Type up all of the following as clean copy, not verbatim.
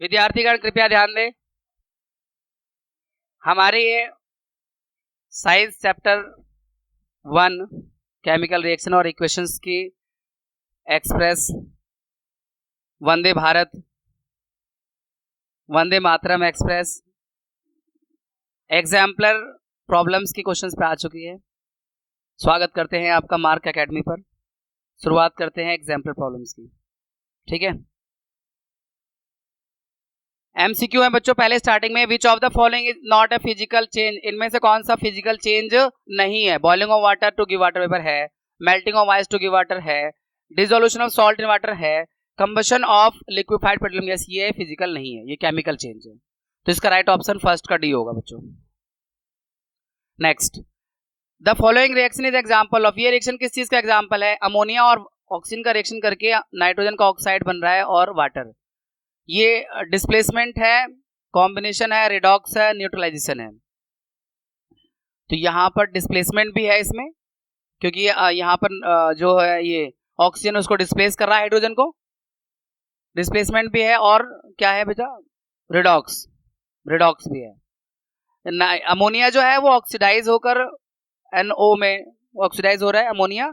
विद्यार्थीगण कृपया ध्यान दें, हमारे ये साइंस चैप्टर 1 केमिकल रिएक्शन और इक्वेशंस की express, Vande Bharat, Vande Mataram express, exemplar problems की क्वेश्चंस पे आ चुकी है। स्वागत करते हैं आपका मार्क एकेडमी पर। शुरुआत करते हैं एग्जाम्पलर प्रॉब्लम्स की, ठीक है। एमसीक्यू है बच्चों। पहले स्टार्टिंग में which of the following is not a physical change, इनमें से कौन सा फिजिकल चेंज नहीं है? Boiling of water to give water vapour है, melting of ice to give water है, dissolution of salt in water है, combustion of liquefied petroleum gas, ये फिजिकल नहीं है, ये केमिकल चेंज है। तो इसका राइट ऑप्शन फर्स्ट का डी होगा बच्चों। Next, the following reaction is example of, ये रिएक्शन किस चीज का एग्जाम्पल है? अमोनिया और ऑक्सीजन का रिएक्शन करके नाइट्रोजन का ऑक्साइड बन रहा है और वाटर। ये डिस्प्लेसमेंट है, कॉम्बिनेशन है, रिडॉक्स है, न्यूट्रलाइजेशन है। तो यहां पर डिस्प्लेसमेंट भी है इसमें, क्योंकि यहां पर जो है ये ऑक्सीजन उसको डिस्प्लेस कर रहा है, हाइड्रोजन को, डिस्प्लेसमेंट भी है। और क्या है बेटा? रिडॉक्स, रिडॉक्स भी है। अमोनिया जो है वो ऑक्सीडाइज होकर NO में ऑक्सीडाइज हो रहा है अमोनिया,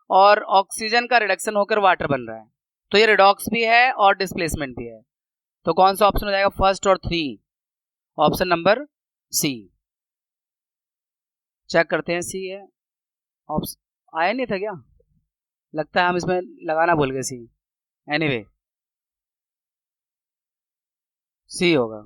और ऑक्सीजन का रिडक्शन होकर वाटर बन रहा है। तो ये रिडॉक्स भी है और डिस्प्लेसमेंट भी है। तो कौन सा ऑप्शन हो जाएगा? फर्स्ट और 3, ऑप्शन नंबर सी। चेक करते हैं, सी है ऑप्शन। आया नहीं था क्या? लगता है हम इसमें लगाना भूल गए सी। एनीवे सी होगा।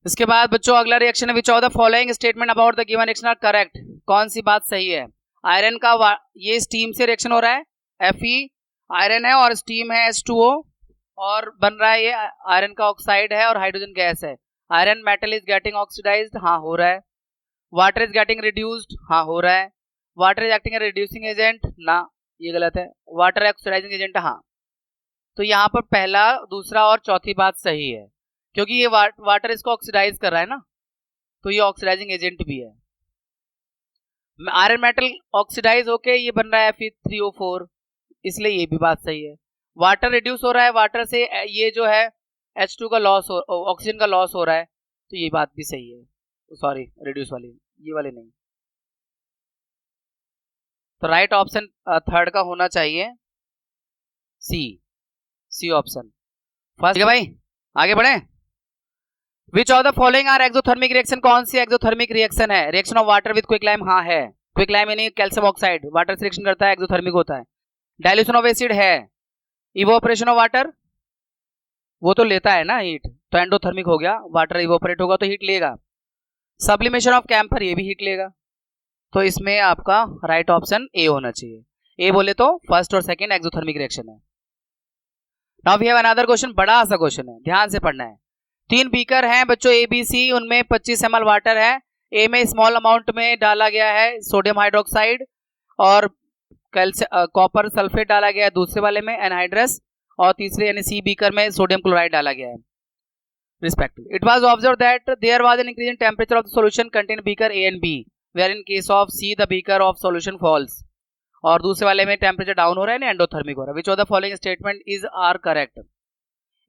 इसके बाद बच्चों अगला रिएक्शन है, which of the following statement about the given reaction are correct? कौन सी बात सही है? आयरन का ये स्टीम से रिएक्शन हो रहा है, Fe आयरन है और स्टीम है H2O, और बन रहा है ये आयरन का ऑक्साइड है और हाइड्रोजन गैस है। Iron metal is getting oxidised, हाँ हो रहा है। वाटर इज गेटिंग रिड्यूस्ड, हाँ हो रहा है। Water is acting a reducing agent, ना ये गलत है। वाटर ऑक्सीडाइजिंग एजेंट, हाँ। तो यहाँ पर पहला, दूसरा और चौथी बात सही है, क्योंकि ये वाटर इसको ऑक्सीडाइज कर रहा है ना, तो ये ऑक्सीडाइजिंग एजेंट भी है। आयरन मेटल ऑक्सीडाइज होके ये बन रहा है Fe3O4, इसलिए ये भी बात सही है। वाटर रिड्यूस हो रहा है, वाटर से ये जो है H2 का लॉस हो, ऑक्सीजन का लॉस हो रहा है, तो ये बात भी सही है। सॉरी, रिड्यूस वाली, ये वाली नहीं। तो राइट ऑप्शन थर्ड का होना चाहिए सी ऑप्शन फर्स्ट। ठीक है भाई, आगे बढ़े। Which of the following are exothermic reaction, कौन सी एक्सोथर्मिक रिएक्शन है? Reaction of water with quicklime, हाँ है। क्विकलाइम यानी कैल्शियम ऑक्साइड वाटर से रिएक्शन करता है, एक्सोथर्मिक होता है। डाइल्यूशन ऑफ एसिड है। इवोपरेशन ऑफ वाटर, वो तो लेता है ना हीट, तो एंडोथर्मिक हो गया, वाटर इवोपरेट होगा तो हीट लेगा। सब्लिमेशन ऑफ कैम्फर, ये भी हीट लेगा। तो इसमें आपका राइट ऑप्शन ए होना चाहिए। ए बोले तो फर्स्ट और सेकंड एक्सोथर्मिक रिएक्शन है। Now we have another question, बड़ा सा क्वेश्चन है, ध्यान से पढ़ना है। 3 बीकर हैं बच्चों ABC, उनमें 25 ml वाटर है। ए में स्मॉल अमाउंट में डाला गया है सोडियम हाइड्रोक्साइड और कॉपर सल्फेट डाला गया है, दूसरे वाले में एनहाइड्रस, और तीसरे यानी सी बीकर में सोडियम क्लोराइड डाला गया है respectively. It was observed that there was an increase in temperature of the solution contain beaker A and B, where in case of C the beaker of solution falls, और दूसरे वाले में temperature down हो रहा है ना, endothermic हो रहा है। Which of the following statement is are correct?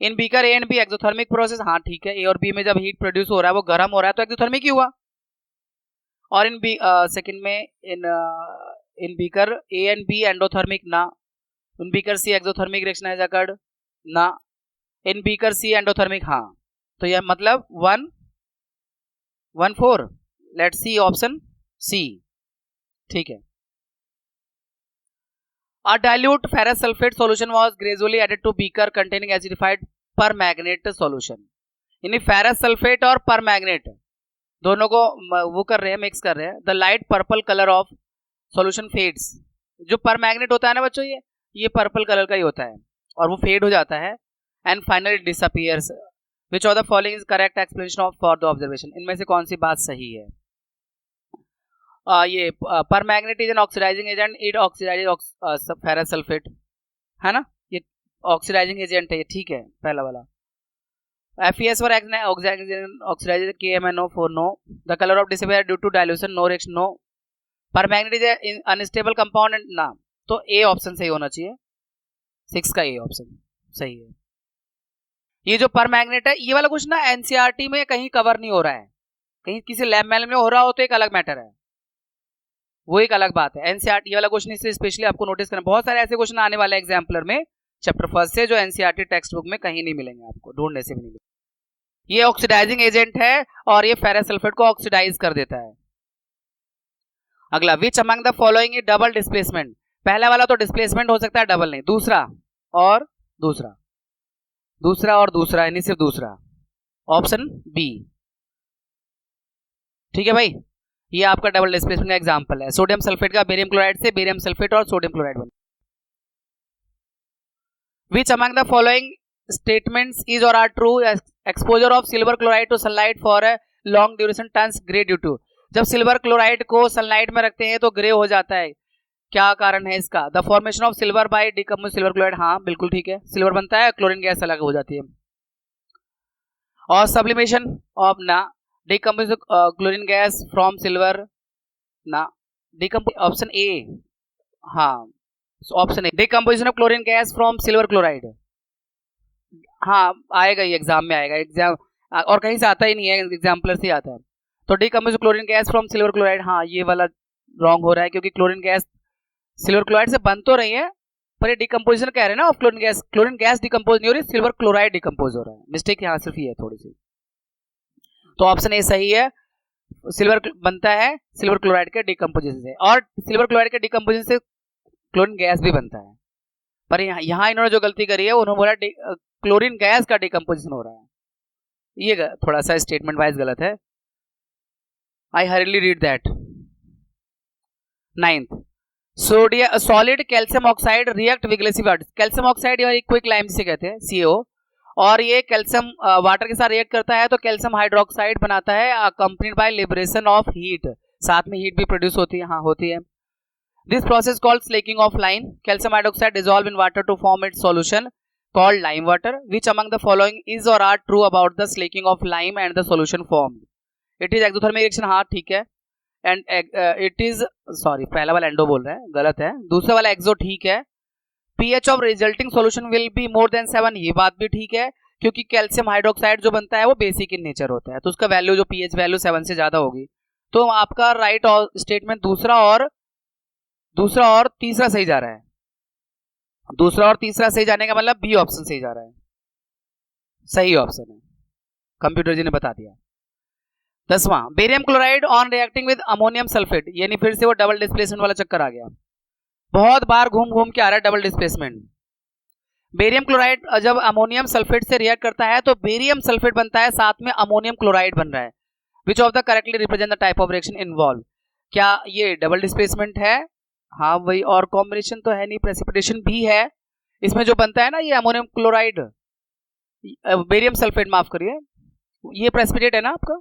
In beaker A and B exothermic process, हाँ ठीक है। A और B में जब हीट प्रोड्यूस हो रहा है, वो गर्म हो रहा है, तो एक्सोथर्मिक ही हुआ। और इन सेकंड में in beaker A and B endothermic, ना। In beaker C exothermic reaction has occurred, ना। इन बीकर C एंडोथर्मिक, हाँ। तो यह मतलब 1-1-4, लेट्स सी ऑप्शन सी, ठीक है। A dilute ferrous sulfate solution was gradually added to beaker containing acidified permanganate solution, यानी ferrous sulphate और परमैग्नेट दोनों को वो कर रहे हैं, मिक्स कर रहे हैं। The light purple colour of solution fades, जो परमैग्नेट होता है ना बच्चों, ये पर्पल कलर का ही होता है और वो फेड हो जाता है, and finally disappears. Which of the following is correct explanation of for the observation, इनमें से कौन सी बात सही है? ये permanganate is an oxidising agent, it oxidise ferrous sulphate, है ना, ये ऑक्सीडाइजिंग एजेंट है, ये ठीक है पहला वाला। FeS for oxidizing KMnO4, no. The color of disappear due to dilution, no reaction, no. Permanganate is an unstable compound, ना। तो A ऑप्शन सही होना चाहिए, 6 का A ऑप्शन सही है। ये जो पर मैग्नेट है, ये वाला कुछ ना एनसीईआरटी में कहीं कवर नहीं हो रहा है, कहीं किसी लैब में हो रहा हो तो एक अलग मैटर है, वो एक अलग बात है। एनसीईआरटी वाला क्वेश्चन इससे स्पेशली आपको नोटिस करना, बहुत सारे ऐसे क्वेश्चन आने वाले एग्जाम्पलर में चैप्टर फर्स्ट से जो एनसीईआरटी टेक्स्ट बुक में कहीं नहीं मिलेंगे, आपको ढूंढने से भी नहीं मिलेंगे। ये ऑक्सीडाइजिंग एजेंट है और ये फेरस सल्फेट को ऑक्सीडाइज कर देता है। अगला, विच among the following is double displacement. पहला वाला तो डिस्प्लेसमेंट हो सकता है, डबल नहीं, दूसरा और दूसरा, दूसरा और दूसरा यानी सिर्फ दूसरा, ऑप्शन बी। ठीक है भाई, ये आपका डबल डिस्प्लेसमेंट का एग्जांपल है। सोडियम सल्फेट का बेरियम क्लोराइड से बेरियम सल्फेट और सोडियम क्लोराइड बना। Which among the following statements is or are true. Exposure of silver chloride to sunlight for a long duration turns grey due to. जब silver chloride को sunlight में रखते हैं तो grey हो जाता है, क्या कारण है इसका। The formation of silver by decompose silver chloride, हाँ बिल्कुल ठीक है, सिल्वर बनता है, क्लोरीन गैस अलग हो जाती है। और सब्लिमेशन ऑफ ना decompose chlorine gas from silver ना डिकम्पोज, ऑप्शन ए, हाँ option A, decomposition of chlorine gas from silver chloride, हाँ आएगा, ये एग्जाम में आएगा, एग्जाम और कहीं से आता ही नहीं है, एग्जाम्पलर से आता है। तो decompose chlorine gas from silver chloride, हाँ ये वाला रॉन्ग हो रहा है, क्योंकि क्लोरीन गैस सिल्वर क्लोराइड से बन तो रही है पर ये डिकम्पोजिशन कह रहे हैं ना ऑफ क्लोरीन गैस डिकम्पोज नहीं हो रही, सिल्वर क्लोराइड डिकम्पोज हो रहा है। मिस्टेक यहाँ सिर्फ ये है थोड़ी सी, तो ऑप्शन ए सही है, सिल्वर बनता है सिल्वर क्लोराइड के डिकम्पोजिशन से, और सिल्वर क्लोराइड के डिकम्पोजिशन से क्लोरीन गैस भी बनता है। पर यहाँ इन्होंने जो गलती करी है, उन्होंने बोला क्लोरीन गैस का डिकम्पोजिशन हो रहा है, ये थोड़ा सा स्टेटमेंट वाइज गलत है। आई हरिली read that. 9th, sodium solid calcium oxide react vigorously water. Calcium oxide या क्विक लाइम जिसे कहते हैं, CO, और ये कैल्शियम वाटर के साथ रिएक्ट करता है तो कैल्शियम हाइड्रोक्साइड बनाता है, accompanied by liberation of heat, साथ में हीट भी प्रोड्यूस होती है, हाँ होती है। This process called slaking of lime, calcium hydroxide dissolve in water to form its solution called lime water. Which among the following is or are true about the slaking of lime and the solution formed. It is exothermic reaction, हाँ ठीक है, and it is, sorry पहला वाला endo बोल रहा है, गलत है, दूसरा वाला एक्सो ठीक है। PH of resulting solution will be more than 7, ये बात भी ठीक है, क्योंकि कैल्शियम हाइड्रोक्साइड जो बनता है वो बेसिक इन नेचर होता है, तो उसका वैल्यू जो पीएच वैल्यू 7 से ज्यादा होगी। तो आपका राइट स्टेटमेंट दूसरा और तीसरा सही जा रहा है, दूसरा और तीसरा सही जाने का मतलब बी ऑप्शन सही जा रहा है, सही ऑप्शन है, कंप्यूटर जी ने बता दिया। 10वां, barium chloride on reacting with ammonium sulphate, यानी फिर से वो डबल डिस्प्लेसमेंट वाला चक्कर आ गया, बहुत बार घूम घूम के आ रहा है डबल डिस्प्लेसमेंट। बेरियम क्लोराइड जब अमोनियम सल्फेट से रिएक्ट करता है तो बेरियम सल्फेट बनता है, साथ में अमोनियम क्लोराइड बन रहा है। Which of the correctly represent the type of reaction involve. क्या ये डबल डिस्प्लेसमेंट है, हाँ वही, और कॉम्बिनेशन तो है नहीं, प्रेसिपिटेशन भी है, इसमें जो बनता है ना ये अमोनियम क्लोराइड, बेरियम सल्फेट माफ करिए, ये प्रेसिपिटेट है ना आपका,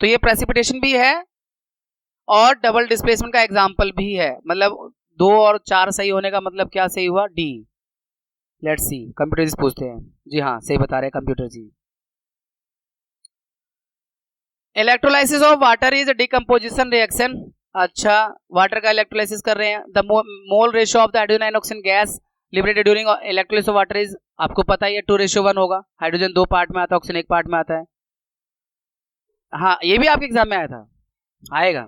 तो ये प्रेसिपिटेशन भी है और डबल डिस्प्लेसमेंट का एग्जांपल भी है। मतलब 2 और 4 सही होने का मतलब क्या सही हुआ, D. Let's see, computer ji पूछते हैं, जी हाँ सही बता रहे हैं computer ji. Electrolysis of water is decomposition reaction, अच्छा वाटर का इलेक्ट्रोलाइसिस कर रहे हैं। The mole ratio of the hydrogen and oxygen gas liberated during electrolysis of water is, आपको पता ही है 2:1 होगा, हाइड्रोजन 2 पार्ट में आता है, ऑक्सीजन 1 पार्ट में आता है, हाँ ये भी आपके एग्जाम में आया था, आएगा,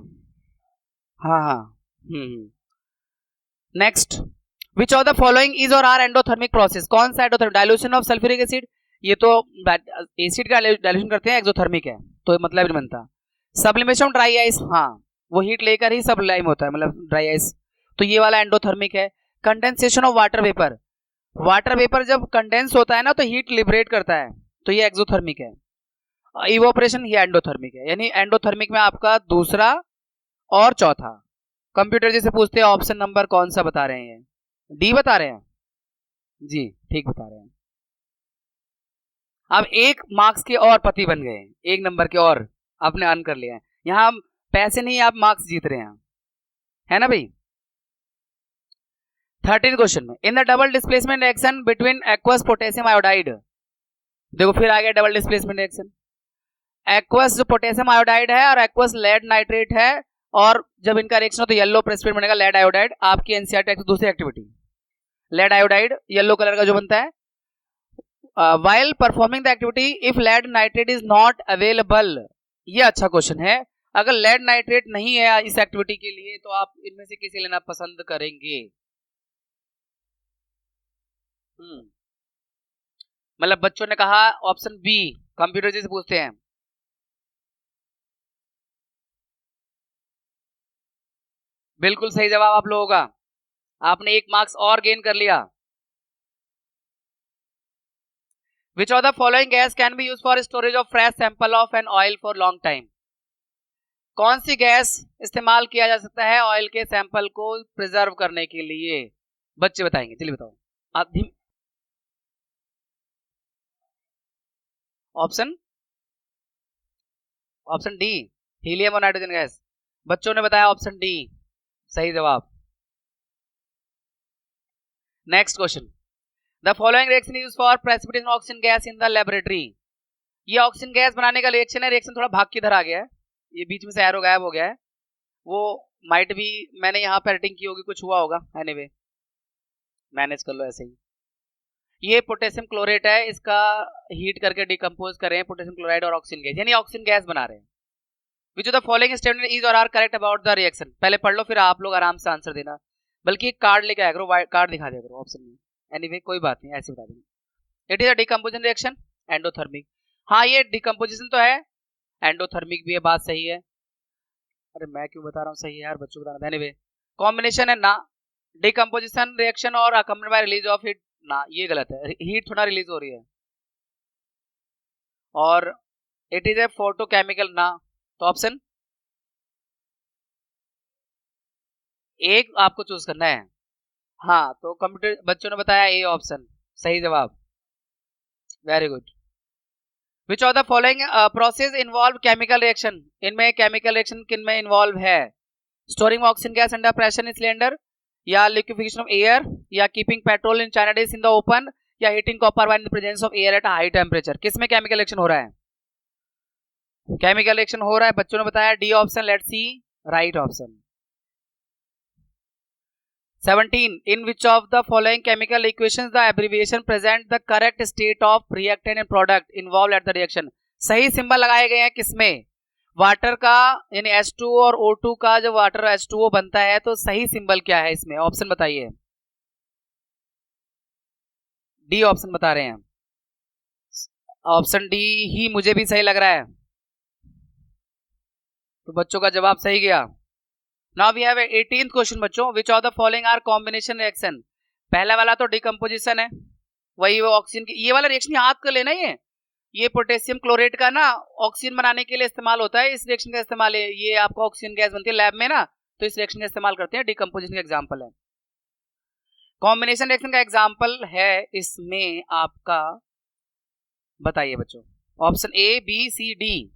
हाँ हाँ। Next, which of the following is or are endothermic process, कौन सा endothermic, dilution of sulphuric acid, ये तो एसिड का डाइल्यूशन करते हैं, एक्सोथर्मिक है तो मतलब नहीं बनता। सब्लिमेशन ड्राई आइस, हाँ वो हीट लेकर ही सब्लाइम होता है, मतलब ड्राई आइस, तो ये वाला एंडोथर्मिक है। Condensation of water vapour, water vapour जब कंडेंस होता है ना तो हीट लिबरेट करता है, तो ये एक्सोथर्मिक है। इवोपरेशन ये एंडोथर्मिक है, यानी एंडोथर्मिक में आपका दूसरा और चौथा। कंप्यूटर जी से पूछते हैं ऑप्शन नंबर कौन सा बता रहे हैं, डी बता रहे हैं जी, ठीक बता रहे हैं। अब 1 मार्क्स के और पति बन गए, 1 नंबर के और आपने अर्न कर लिया है, यहां हम पैसे नहीं आप मार्क्स जीत रहे हैं, है ना भाई। 13 क्वेश्चन में, in the double displacement reaction between aqueous potassium iodide, देखो फिर आ गया डबल डिस्प्लेसमेंट रिएक्शन, एक्वस जो पोटेशियम आयोडाइड है और एक्वस लेड नाइट्रेट है, और जब इनका रिएक्शन हो तो येलो प्रेसिपिटेट बनेगा लेड आयोडाइड। आपकी एनसीईआरटी दूसरी activity, lead iodide yellow colour का जो बनता है, while performing the activity if lead nitrate is not available, ये अच्छा क्वेश्चन है। अगर लेड नाइट्रेट नहीं है इस एक्टिविटी के लिए तो आप इनमें से किसे लेना पसंद करेंगे? मतलब बच्चों ने कहा ऑप्शन बी, कंप्यूटर जी से पूछते हैं। बिल्कुल सही जवाब आप लोगों का, आपने 1 मार्क्स और गेन कर लिया। Which of the following gas can be used for storage of fresh sample of an oil for long time? कौन सी गैस इस्तेमाल किया जा सकता है ऑयल के सैंपल को प्रिजर्व करने के लिए? बच्चे बताएंगे, चलिए बताओ। ऑप्शन डी, हीलियम और नाइट्रोजन गैस। बच्चों ने बताया ऑप्शन डी सही जवाब। Next question, the following reaction used for precipitation oxygen gas in the laboratory. ये ऑक्सीजन गैस बनाने का रिएक्शन है। रिएक्शन थोड़ा भाग किधर आ गया है, ये बीच में से एरो गायब हो गया है, वो माइट भी मैंने यहाँ पे एडिटिंग की होगी, कुछ हुआ होगा। एनीवे मैनेज कर लो ऐसे ही। ये पोटेशियम क्लोरेट है, इसका हीट करके डिकम्पोज कर रहे हैं पोटेशियम क्लोराइड और ऑक्सीजन गैस, यानी ऑक्सीजन गैस बना रहे हैं। Which of the following statement is or are correct about the reaction? पहले पढ़ लो फिर आप लोग आराम से आंसर देना, बल्कि एक कार्ड लेके आया करो, कार्ड दिखा दिया करो ऑप्शन में। एनीवे कोई बात नहीं, ऐसे बता देंगे। It is a decomposition reaction endothermic. हाँ ये डिकम्पोजिशन तो है, एंडोथर्मिक भी है, बात सही है। अरे मैं क्यों बता रहा हूँ, सही है यार, बच्चों बताना। एनीवे कॉम्बिनेशन है ना, डिकम्पोजिशन रिएक्शन और accompanied by release of heat, ना ये गलत है, हीट थोड़ा रिलीज हो रही है। और इट इज ए फोटोकेमिकल ना, तो ऑप्शन एक आपको चूज करना है। हाँ तो कंप्यूटर बच्चों ने बताया ए ऑप्शन सही जवाब, very good. Which of the following process involve chemical reaction? इनमें केमिकल रिएक्शन किन में इन्वॉल्व है? Storing oxygen gas under pressure in cylinder, या लिक्विफिकेशन ऑफ एयर, या keeping petrol in china dish in the open, या heating copper wire in the presence of air at high temperature. किसमें chemical reaction हो रहा है? Chemical reaction हो रहा है, बच्चों ने बताया D option, let's see right option. 17. In which of the following chemical equations the abbreviation present the correct state of reactant and product involved at the reaction? सही सिंबल लगाए गए हैं किसमें? वाटर का यानी H2O और O2 का जब वाटर H2O बनता है तो सही सिंबल क्या है इसमें? ऑप्शन बताइए। डी ऑप्शन बता रहे हैं, ऑप्शन डी ही मुझे भी सही लग रहा है, तो बच्चों का जवाब सही गया। Now we have 18th question बच्चों, which of the following are combination reaction? पहला वाला तो डिकम्पोजिशन है, वही वो ऑक्सीजन की, ये वाला रिएक्शन याद कर लेना। ये पोटेशियम क्लोरेट का ना ऑक्सीजन बनाने के लिए इस्तेमाल होता है, इस रिएक्शन का इस्तेमाल है, ये आपका ऑक्सीजन गैस बनती है लैब में ना, तो इस रिएक्शन का इस्तेमाल करते हैं, डिकम्पोजिशन का एग्जाम्पल है। कॉम्बिनेशन रिएक्शन का एग्जाम्पल है इसमें आपका, बताइए बच्चों, option A B C D.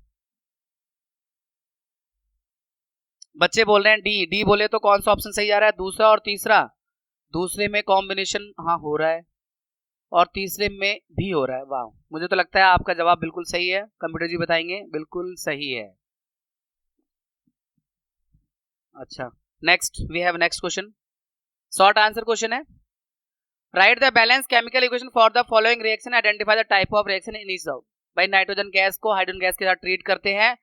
बच्चे बोल रहे हैं डी, डी बोले तो कौन सा ऑप्शन सही आ रहा है? दूसरा और तीसरा। दूसरे में कॉम्बिनेशन हाँ हो रहा है और तीसरे में भी हो रहा है। वाह, मुझे तो लगता है आपका जवाब बिल्कुल सही है, कंप्यूटर जी बताएंगे बिल्कुल सही है। अच्छा next we have next question, short answer question है। Write the balance chemical equation for the following reaction, identify the type of reaction in each of. भाई नाइट्रोजन गैस को हाइड्रोजन गैस के साथ ट्रीट करते हैं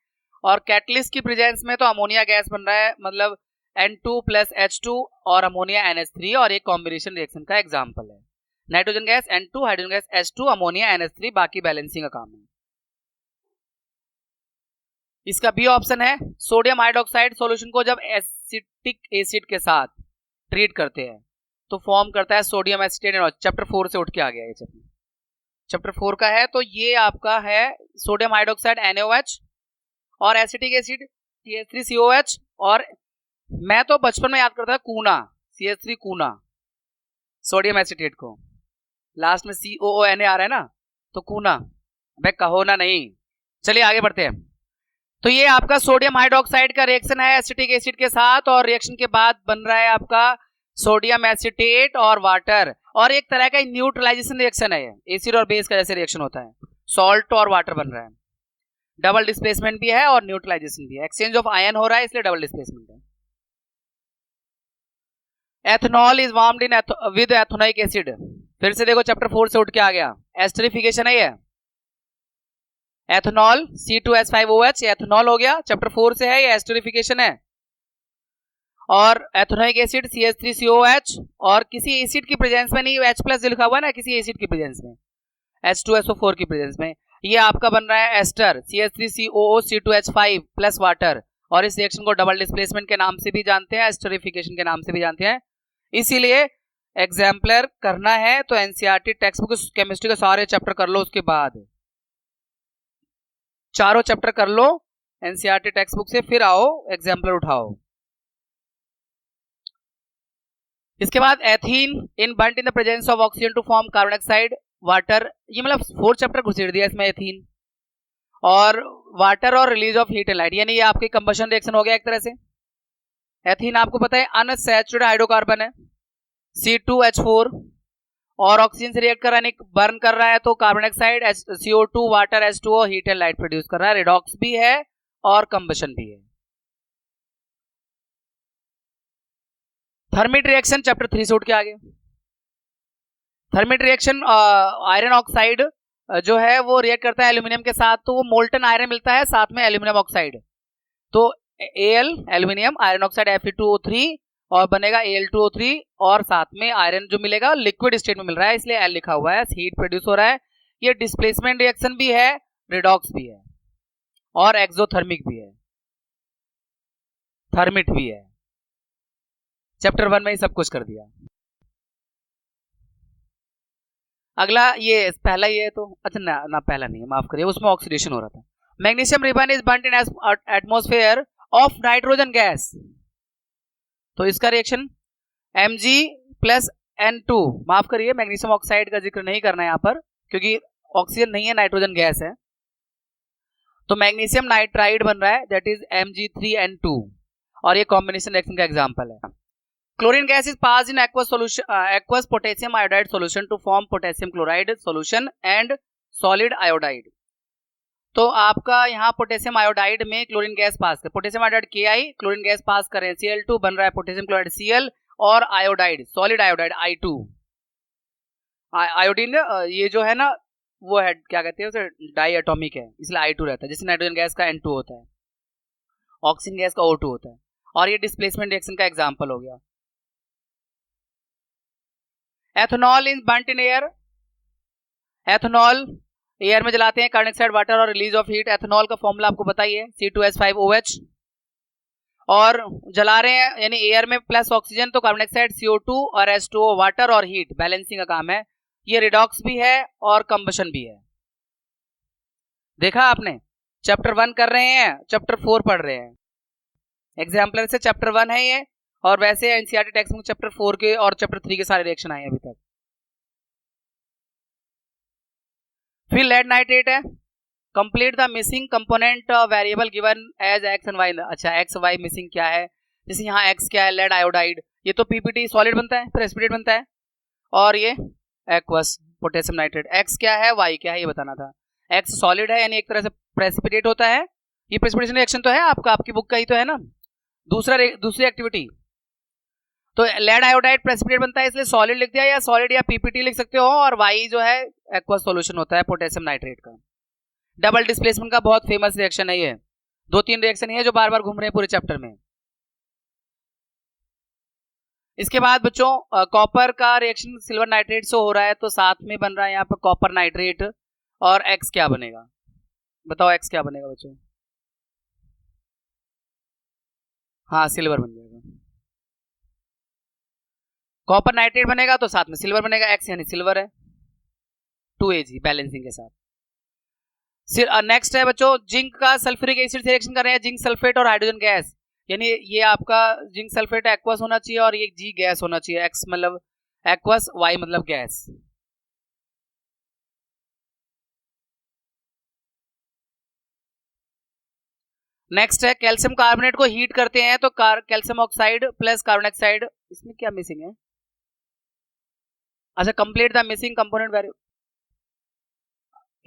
और कैटलिस्ट की presence में तो अमोनिया गैस बन रहा है, मतलब N2 + H2 और अमोनिया NH3, और एक कॉम्बिनेशन रिएक्शन का एग्जांपल है। Nitrogen gas N2, hydrogen gas H2, ammonia NH3, बाकी बैलेंसिंग का काम है। इसका बी ऑप्शन है, सोडियम हाइड्रोक्साइड सॉल्यूशन को जब एसिटिक एसिड के साथ ट्रीट करते हैं तो फॉर्म करता है सोडियम एसिटेट। चैप्टर 4 से उठ के आ गया, ये चैप्टर 4 का है, तो ये आपका है सोडियम हाइड्रोक्साइड NaOH और एसिटिक एसिड CH3COH, और मैं तो बचपन में याद करता था कूना, CH3 कूना, सोडियम एसिटेट को लास्ट में COONA आ रहा है ना, तो कूना, भाई कहो ना नहीं। चलिए आगे बढ़ते हैं। तो ये आपका सोडियम हाइड्रोक्साइड का रिएक्शन है एसिटिक एसिड के साथ, और रिएक्शन के बाद बन रहा है आपका सोडियम एसिटेट और वाटर, और एक तरह का न्यूट्रलाइजेशन रिएक्शन है, एसिड और बेस का जैसे रिएक्शन होता है, सॉल्ट और वाटर बन रहा है, डबल डिस्प्लेसमेंट भी है और न्यूट्रलाइजेशन भी है, एक्सचेंज ऑफ आयन हो रहा है इसलिए डबल डिस्प्लेसमेंट है। Ethanol is warmed in with ethanoic acid, फिर से देखो चैप्टर 4 से उठ के आ गया, एस्टरिफिकेशन है ये, एथेनॉल C2H5OH एथेनॉल हो गया, चैप्टर 4 से है, ये एस्टरिफिकेशन है। और एथेनोइक एसिड CH3COH, और किसी एसिड की प्रेजेंस में नहीं, H+ लिखा हुआ है ना, किसी एसिड की प्रेजेंस में, H2SO4 की प्रेजेंस में, ये आपका बन रहा है ester CH3COO C2H5 plus water. और इस रिएक्शन को डबल डिस्प्लेसमेंट के नाम से भी जानते हैं, एस्टरिफिकेशन के नाम से भी जानते हैं। इसीलिए एग्जाम्पलर करना है तो एनसीईआरटी टेक्स्ट बुक केमिस्ट्री के सारे चैप्टर कर लो, उसके बाद चारों चैप्टर कर लो एनसीईआरटी टेक्स्ट बुक से, फिर आओ एग्जाम्पलर उठाओ। इसके बाद ethene in burnt in the presence of oxygen to form carbon dioxide water, ये मतलब 4 चैप्टर घुसेड़ दिया इसमें एथीन और वाटर और release of heat and light, यानी ये आपकी कंबशन रिएक्शन हो गया एक तरह से। एथीन आपको पता है अनसैचुरेटेड हाइड्रोकार्बन है C2H4, और ऑक्सीजन से रिएक्ट कर रहा है, बर्न कर रहा है, तो carbon dioxide CO2 water H2O heat and light produce कर रहा है, रिडॉक्स भी है और कंबशन भी है। थर्मिट रिएक्शन चैप्टर 3 से उठ के आ गया। थर्मिट रिएक्शन आयरन ऑक्साइड जो है वो रिएक्ट करता है एल्यूमिनियम के साथ, तो वो मोल्टन आयरन मिलता है, साथ में एल्यूमिनियम ऑक्साइड, तो Al aluminium iron oxide Fe2O3 और बनेगा Al2O3, और साथ में आयरन जो मिलेगा लिक्विड स्टेट में मिल रहा है, इसलिए L लिखा हुआ है, हीट प्रोड्यूस हो रहा है। ये डिस्प्लेसमेंट रिएक्शन भी है, रिडॉक्स भी है और एक्सोथर्मिक भी है, थर्मिट भी है। चैप्टर 1 में ही सब कुछ कर दिया। अगला ये पहला ये तो अच्छा ना पहला नहीं है, माफ करिए, उसमें ऑक्सीडेशन हो रहा था। Magnesium ribbon is burnt in atmosphere of nitrogen gas, तो इसका रिएक्शन Mg+N2, माफ करिए मैग्नीशियम ऑक्साइड का जिक्र नहीं करना है यहाँ पर क्योंकि ऑक्सीजन नहीं है, नाइट्रोजन गैस है, तो मैग्नीशियम नाइट्राइड बन रहा है, दैट इज Mg3N2, और ये कॉम्बिनेशन रिएक्शन का एग्जांपल है। Chlorine gas is passed in aqueous potassium iodide solution to form potassium chloride solution and solid iodide, तो आपका यहाँ पोटेशियम आयोडाइड में क्लोरीन गैस पास कर, potassium iodide Ki, chlorine gas pass करें Cl2, बन रहा है पोटेशियम क्लोराइड Cl, और iodide solid iodide I2, iodine ये जो है ना वो है क्या कहते हैं उसे, डाई एटॉमिक है, इसलिए I2 रहता है, जैसे नाइट्रोजन गैस का N2 होता है, ऑक्सीजन गैस का O2 होता है, और ये डिस्प्लेसमेंट रिएक्शन का एग्जांपल हो गया। Ethanol is burnt in air, ethanol air में जलाते हैं, कार्बन डाइऑक्साइड वाटर और रिलीज ऑफ हीट। एथेनॉल का फॉर्मूला आपको पता ही है C2H5OH, और जला रहे हैं यानी एयर में प्लस ऑक्सीजन, तो कार्बन डाइऑक्साइड CO2 और H2O वाटर और हीट, बैलेंसिंग का काम है। ये रिडॉक्स भी है और कंबशन भी है। देखा आपने, चैप्टर 1 कर रहे हैं, चैप्टर 4 पढ़ रहे हैं, एग्जाम्पलर से चैप्टर 1 है ये, और वैसे एनसीईआरटी टेक्स्ट बुक चैप्टर 4 के और चैप्टर 3 के सारे रिएक्शन आए हैं अभी तक। फिर लेड नाइट्रेट है, complete the missing component variable given as X and Y. अच्छा एक्स वाई मिसिंग क्या है, जैसे यहाँ एक्स क्या है, लेड आयोडाइड, ये तो पीपीटी सॉलिड बनता है, प्रेसिपिटेट बनता है, और ये एक्वस पोटेशियम नाइट्रेट, एक्स क्या है वाई क्या है ये बताना था। एक्स सॉलिड है यानी एक तरह से प्रेसिपिटेट होता है, ये प्रेसिपिटेशन रिएक्शन तो है आपका, आपकी बुक का ही तो है ना, दूसरी एक्टिविटी, तो लेड आयोडाइड प्रेसिपिटेट बनता है इसलिए सॉलिड लिख दिया, या सॉलिड या पीपीटी लिख सकते हो, और वाई जो है एक्वस सॉल्यूशन होता है पोटेशियम नाइट्रेट का। डबल डिस्प्लेसमेंट का बहुत फेमस रिएक्शन है ये, 2-3 रिएक्शन है जो बार बार घूम रहे हैं पूरे चैप्टर में। इसके बाद बच्चों कॉपर का रिएक्शन सिल्वर नाइट्रेट से हो रहा है, तो साथ में बन रहा है यहाँ पर कॉपर नाइट्रेट, और एक्स क्या बनेगा, बताओ एक्स क्या बनेगा बच्चों, हाँ सिल्वर बन जाएगा, कॉपर नाइट्रेट बनेगा तो साथ में सिल्वर बनेगा, एक्स यानी सिल्वर है, 2Ag बैलेंसिंग के साथ। नेक्स्ट है बच्चों जिंक का सल्फ्यूरिक एसिड से रिएक्शन कर रहे हैं, जिंक सल्फेट और हाइड्रोजन गैस, यानी ये आपका जिंक सल्फेट एक्वस होना चाहिए और ये जी गैस होना चाहिए, एक्स मतलब एक्वस, वाई मतलब गैस। नेक्स्ट है कैल्शियम कार्बोनेट को हीट करते हैं तो calcium oxide plus carbon dioxide, इसमें क्या मिसिंग है, अच्छा complete the missing component very,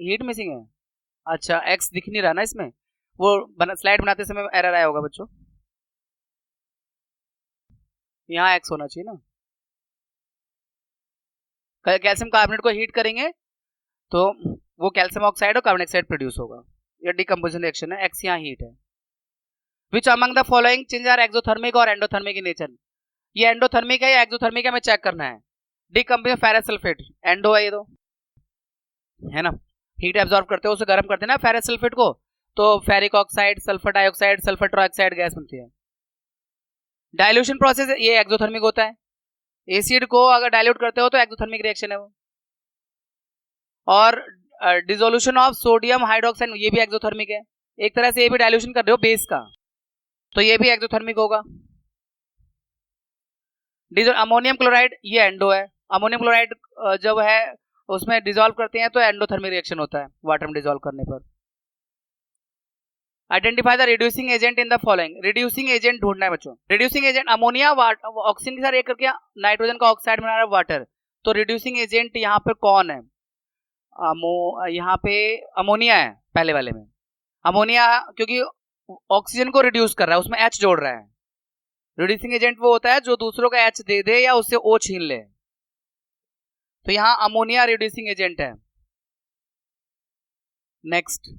heat missing है, अच्छा एक्स दिख नहीं रहा ना इसमें, वो स्लाइड बनाते समय एरर आया होगा बच्चों, यहाँ एक्स होना चाहिए ना, कैल्शियम कार्बोनेट को हीट करेंगे तो वो कैल्शियम ऑक्साइड और कार्बन डाइऑक्साइड प्रोड्यूस होगा। ये डिकम्पोजिशन रिएक्शन है, एक्स यहाँ हीट है। Which among the following change are exothermic और एंडोथर्मिक इन नेचर? ये एंडोथर्मिक है या एक्सोथर्मिक है हमें चेक करना है। डिकम्पोजिशन फेरस सल्फेट एंडो है ये तो, है ना, हीट एब्जॉर्ब करते हो, उसे गर्म करते हैं ना फेरस सल्फेट को, तो ferric oxide, sulphur dioxide, sulphur trioxide gas बनती है। डाइल्यूशन प्रोसेस ये एक्सोथर्मिक होता है, एसिड को अगर डाइल्यूट करते हो तो एक्सोथर्मिक रिएक्शन है वो। और डिसोल्यूशन ऑफ सोडियम हाइड्रोक्साइड ये भी एक्सोथर्मिक है, एक तरह से ये भी डाइल्यूशन कर रहे हो बेस का, तो ये भी एक्सोथर्मिक होगा। अमोनियम क्लोराइड ये एंडो है, अमोनियम क्लोराइड जब है उसमें डिसॉल्व करते हैं तो एंडोथर्मिक रिएक्शन होता है वाटर में डिसॉल्व करने पर। Identify the reducing agent in the following. Reducing agent ढूंढना है बच्चों। रिड्यूसिंग एजेंट अमोनिया ऑक्सीजन के साथ एक करके नाइट्रोजन का ऑक्साइड बना रहा है वाटर, तो रिड्यूसिंग एजेंट यहाँ पर कौन है? यहाँ पे अमोनिया है पहले वाले में, अमोनिया क्योंकि ऑक्सीजन को रिड्यूस कर रहा है, उसमें एच जोड़ रहा है। रिड्यूसिंग एजेंट वो होता है जो दूसरों का एच दे दे या उससे ओ छीन ले, तो यहाँ अमोनिया रिड्यूसिंग एजेंट है। नेक्स्ट,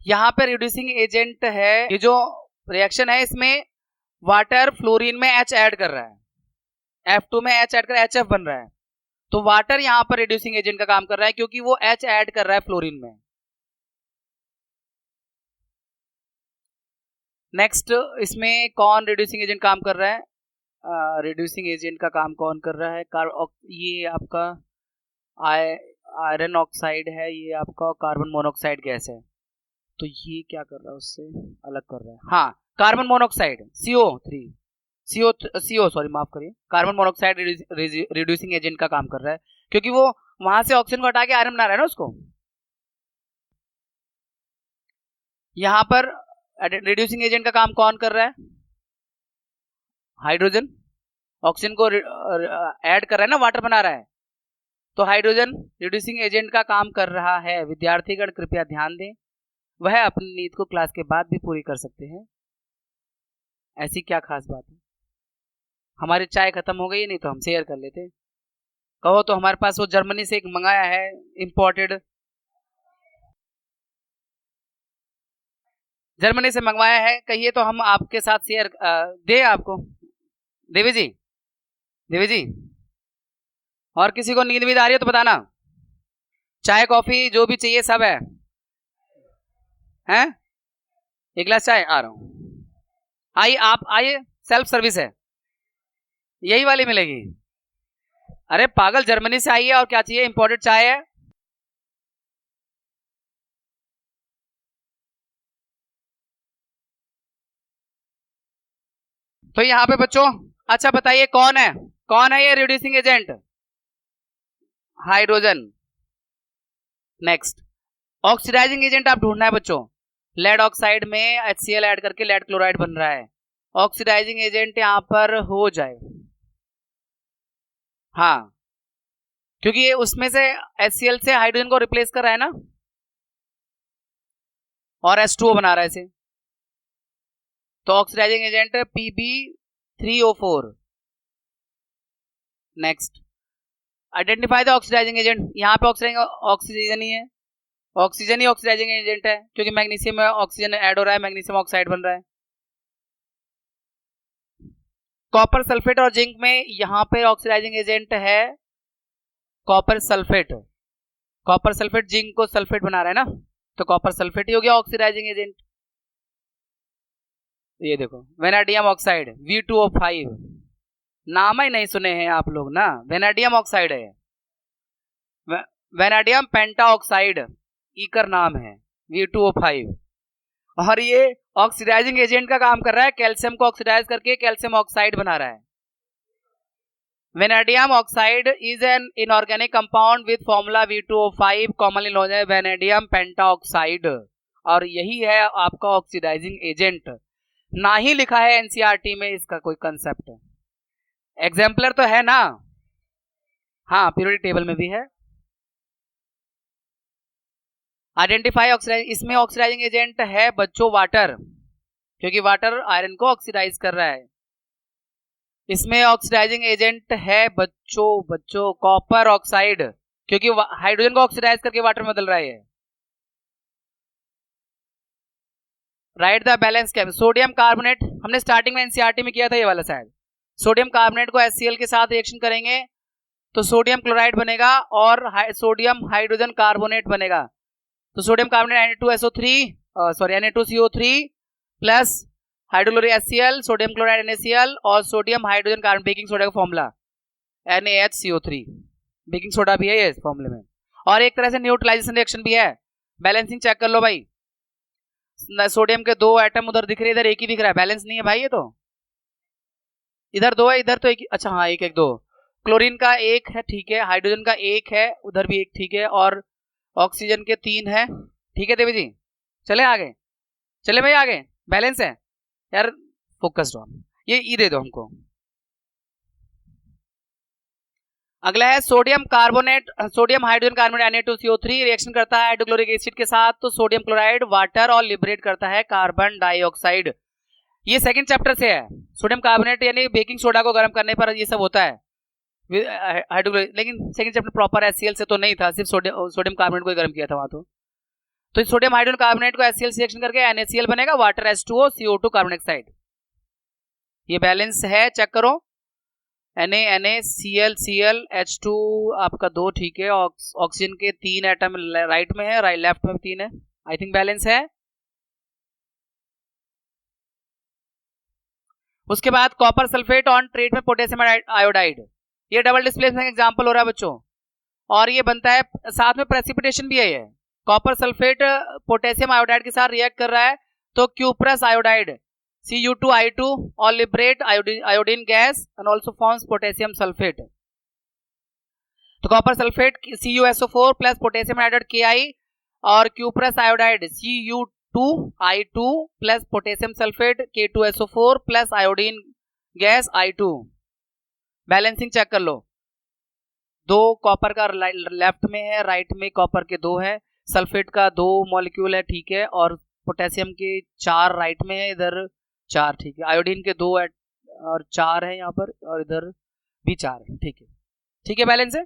यहाँ पे रिड्यूसिंग एजेंट है, ये जो रिएक्शन है इसमें वाटर फ्लोरीन में एच ऐड कर रहा है, F2 में एच ऐड कर HF बन रहा है, तो वाटर यहाँ पर रिड्यूसिंग एजेंट का काम कर रहा है क्योंकि वो एच ऐड कर रहा है फ्लोरीन में। नेक्स्ट, इसमें कौन रिड्यूसिंग एजेंट काम कर रहा है? रिड्यूसिंग एजेंट का काम कौन कर रहा है? ये आपका आयरन ऑक्साइड है, ये आपका कार्बन मोनोऑक्साइड गैस है, तो ये क्या कर रहा है उससे अलग कर रहा है, हाँ कार्बन मोनोऑक्साइड CO सॉरी माफ करिए, कार्बन मोनोऑक्साइड रिड्यूसिंग एजेंट का काम कर रहा है क्योंकि वो वहां से ऑक्सीजन को हटा के आयरन बना रहा है ना उसको। यहाँ पर रिड्यूसिंग एजेंट का काम कौन कर रहा है? हाइड्रोजन ऑक्सीजन को ऐड कर रहा है ना, वाटर बना रहा है, तो हाइड्रोजन रिड्यूसिंग एजेंट का काम कर रहा है। विद्यार्थीगण कृपया ध्यान दें, वह अपनी नीति को क्लास के बाद भी पूरी कर सकते हैं, ऐसी क्या खास बात है। हमारी चाय खत्म हो गई, नहीं तो हम शेयर कर लेते, कहो तो हमारे पास वो जर्मनी से एक मंगाया है इंपोर्टेड, जर्मनी से मंगवाया है, कहिए तो हम आपके साथ शेयर दे आपको। देवी जी, और किसी को नींद आ रही है तो बताना, चाय कॉफी जो भी चाहिए सब है, हैं? एक गिलास चाय आ रहा हूं, आइए आप आइए, सेल्फ सर्विस है, यही वाली मिलेगी। अरे पागल, जर्मनी से आई है और क्या चाहिए, इंपोर्टेड चाय है। तो यहाँ पे बच्चों, अच्छा बताइए कौन है ये reducing agent? Hydrogen. Next, oxidising agent आप ढूंढना है बच्चों। लेड ऑक्साइड में HCl ऐड करके लेड क्लोराइड बन रहा है, ऑक्सीडाइजिंग एजेंट यहां पर हो जाए, हाँ क्योंकि ये उसमें से HCl से हाइड्रोजन को रिप्लेस कर रहा है ना, और H2O बना रहा है इसे, तो oxidising agent Pb3O4। Next, identify the oxidising agent. यहाँ पे ऑक्सीजन ही है, ऑक्सीजन ही ऑक्सीडाइजिंग एजेंट है क्योंकि मैग्नीशियम में ऑक्सीजन ऐड हो रहा है, मैग्नीशियम ऑक्साइड बन रहा है। कॉपर सल्फेट और जिंक में यहाँ पे ऑक्सीडाइजिंग एजेंट है copper sulphate, copper sulphate zinc को सल्फेट बना रहा है ना, तो कॉपर सल्फेट ही हो गया ऑक्सीडाइजिंग एजेंट। ये देखो वेनाडियम ऑक्साइड V2O5, नाम ही नहीं सुने हैं आप लोग ना, वेनाडियम ऑक्साइड है, वेनाडियम पेंटाऑक्साइड इकर नाम है, V2O5, और ये ऑक्सीडाइजिंग एजेंट का काम कर रहा है, कैल्शियम को ऑक्सीडाइज करके कैल्शियम ऑक्साइड बना रहा है। Vanadium oxide is an inorganic compound with formula V2O5 commonly known as vanadium pentaoxide, और यही है आपका ऑक्सीडाइजिंग एजेंट। ना ही लिखा है एनसीईआरटी में इसका कोई कंसेप्ट, एग्जाम्पलर तो है ना, हाँ पीरियोडिक टेबल में भी है। आइडेंटिफाई ऑक्सीडाइज, इसमें ऑक्सीडाइजिंग एजेंट है बच्चों वाटर, क्योंकि वाटर आयरन को ऑक्सीडाइज कर रहा है। इसमें ऑक्सीडाइजिंग एजेंट है बच्चों कॉपर ऑक्साइड, क्योंकि हाइड्रोजन को ऑक्सीडाइज करके वाटर में बदल रहा है। राइट द बैलेंस क्या? सोडियम कार्बोनेट हमने स्टार्टिंग में एनसीईआरटी में किया था ये वाला शायद। सोडियम कार्बोनेट को HCl के साथ रिएक्शन करेंगे तो सोडियम क्लोराइड बनेगा और सोडियम हाइड्रोजन कार्बोनेट बनेगा। तो sodium carbonate Na2SO3 sorry Na2CO3 plus hydrochloric HCl, sodium chloride NaCl और sodium hydrogen carbon, baking soda का फॉर्मूला NaHCO3, बेकिंग सोडा भी है ये इस फॉर्मूले में। और एक तरह से न्यूट्रलाइजेशन रिएक्शन भी है। बैलेंसिंग चेक कर लो भाई, सोडियम के 2 एटम उधर दिख रहे हैं, इधर एक ही दिख रहा है, बैलेंस नहीं है भाई ये तो। इधर 2 है, इधर तो एक, अच्छा हाँ एक 2। क्लोरीन का 1 है, ठीक है, हाइड्रोजन का 1 है, उधर भी 1, ठीक है, और ऑक्सीजन के 3 है, ठीक है देवी जी। चले आगे, चले भाई आगे, बैलेंस है यार, फोकस्ड ऑन। ये दे दो हमको। अगला है sodium carbonate, sodium hydrogen carbonate Na2CO3 reaction करता है हाइड्रोक्लोरिक एसिड के साथ तो सोडियम क्लोराइड वाटर और लिबरेट करता है कार्बन डाइऑक्साइड। ये सेकंड चैप्टर से है। सोडियम कार्बोनेट यानी बेकिंग सोडा को गर्म करने पर ये सब होता है हाइड्रोक्लोरिक, लेकिन सेकंड चैप्टर प्रॉपर HCl से तो नहीं था, सिर्फ सोडियम कार्बोनेट को गर्म किया था वहां। तो सोडियम हाइड्रोजन कार्बोनेट को HCl से रिएक्शन करके NaCl बनेगा, water H2O CO2 carbon dioxide. ये बैलेंस है, चेक करो। NaCl H2 आपका 2, ठीक है, ऑक्सीजन के 3 एटम राइट में है, लेफ्ट में 3 है, आई थिंक बैलेंस है। उसके बाद कॉपर सल्फेट ऑन ट्रीट में पोटेशियम आयोडाइड, ये डबल डिस्प्लेसमेंट एग्जांपल हो रहा है बच्चों, और ये बनता है साथ में प्रेसिपिटेशन भी है। ये कॉपर सल्फेट पोटेशियम आयोडाइड के साथ रिएक्ट कर रहा है तो क्यूप्रस आयोडाइड Cu2I2 और liberate iodine gas and also forms potassium sulphate. तो copper sulphate CuSO4 plus potassium iodide Ki और cuprous iodide Cu2I2 plus potassium sulphate K2SO4 plus iodine gas I2। Balancing check कर लो, 2 copper का left में है, right में copper के 2 है, सल्फेट का 2 मॉलिक्यूल है, ठीक है, और पोटेशियम के 4 राइट में है, इधर 4, ठीक है, आयोडीन के 2 और 4 है यहाँ पर, और इधर भी 4 है, ठीक है, ठीक है, बैलेंस है।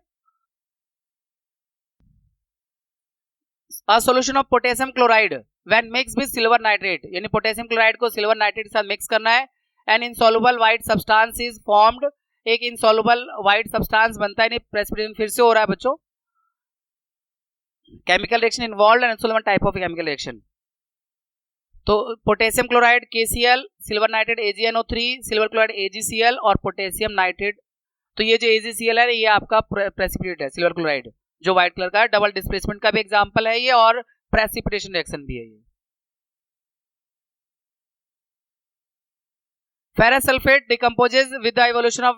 A solution of potassium chloride when mixed with silver nitrate, यानी पोटेशियम क्लोराइड को सिल्वर नाइट्रेट के साथ मिक्स करना है, an insoluble white substance is formed, एक इनसॉल्युबल व्हाइट सब्सटेंस बनता है, प्रेसिपिटेशन फिर से हो रहा है बच्चों। Chemical reaction involved and insoluble type of chemical reaction. तो potassium chloride KCl, silver nitrate AgNO3, silver chloride AgCl और पोटेशियम नाइट्रेट, तो ये जो AgCl है ये आपका प्रेसिपिटेट है, सिल्वर क्लोराइड जो व्हाइट कलर का है, डबल डिस्प्लेसमेंट का भी एग्जांपल है ये, और प्रेसिपिटेशन रिएक्शन भी है ये। Ferrous sulphate decomposes with the evolution of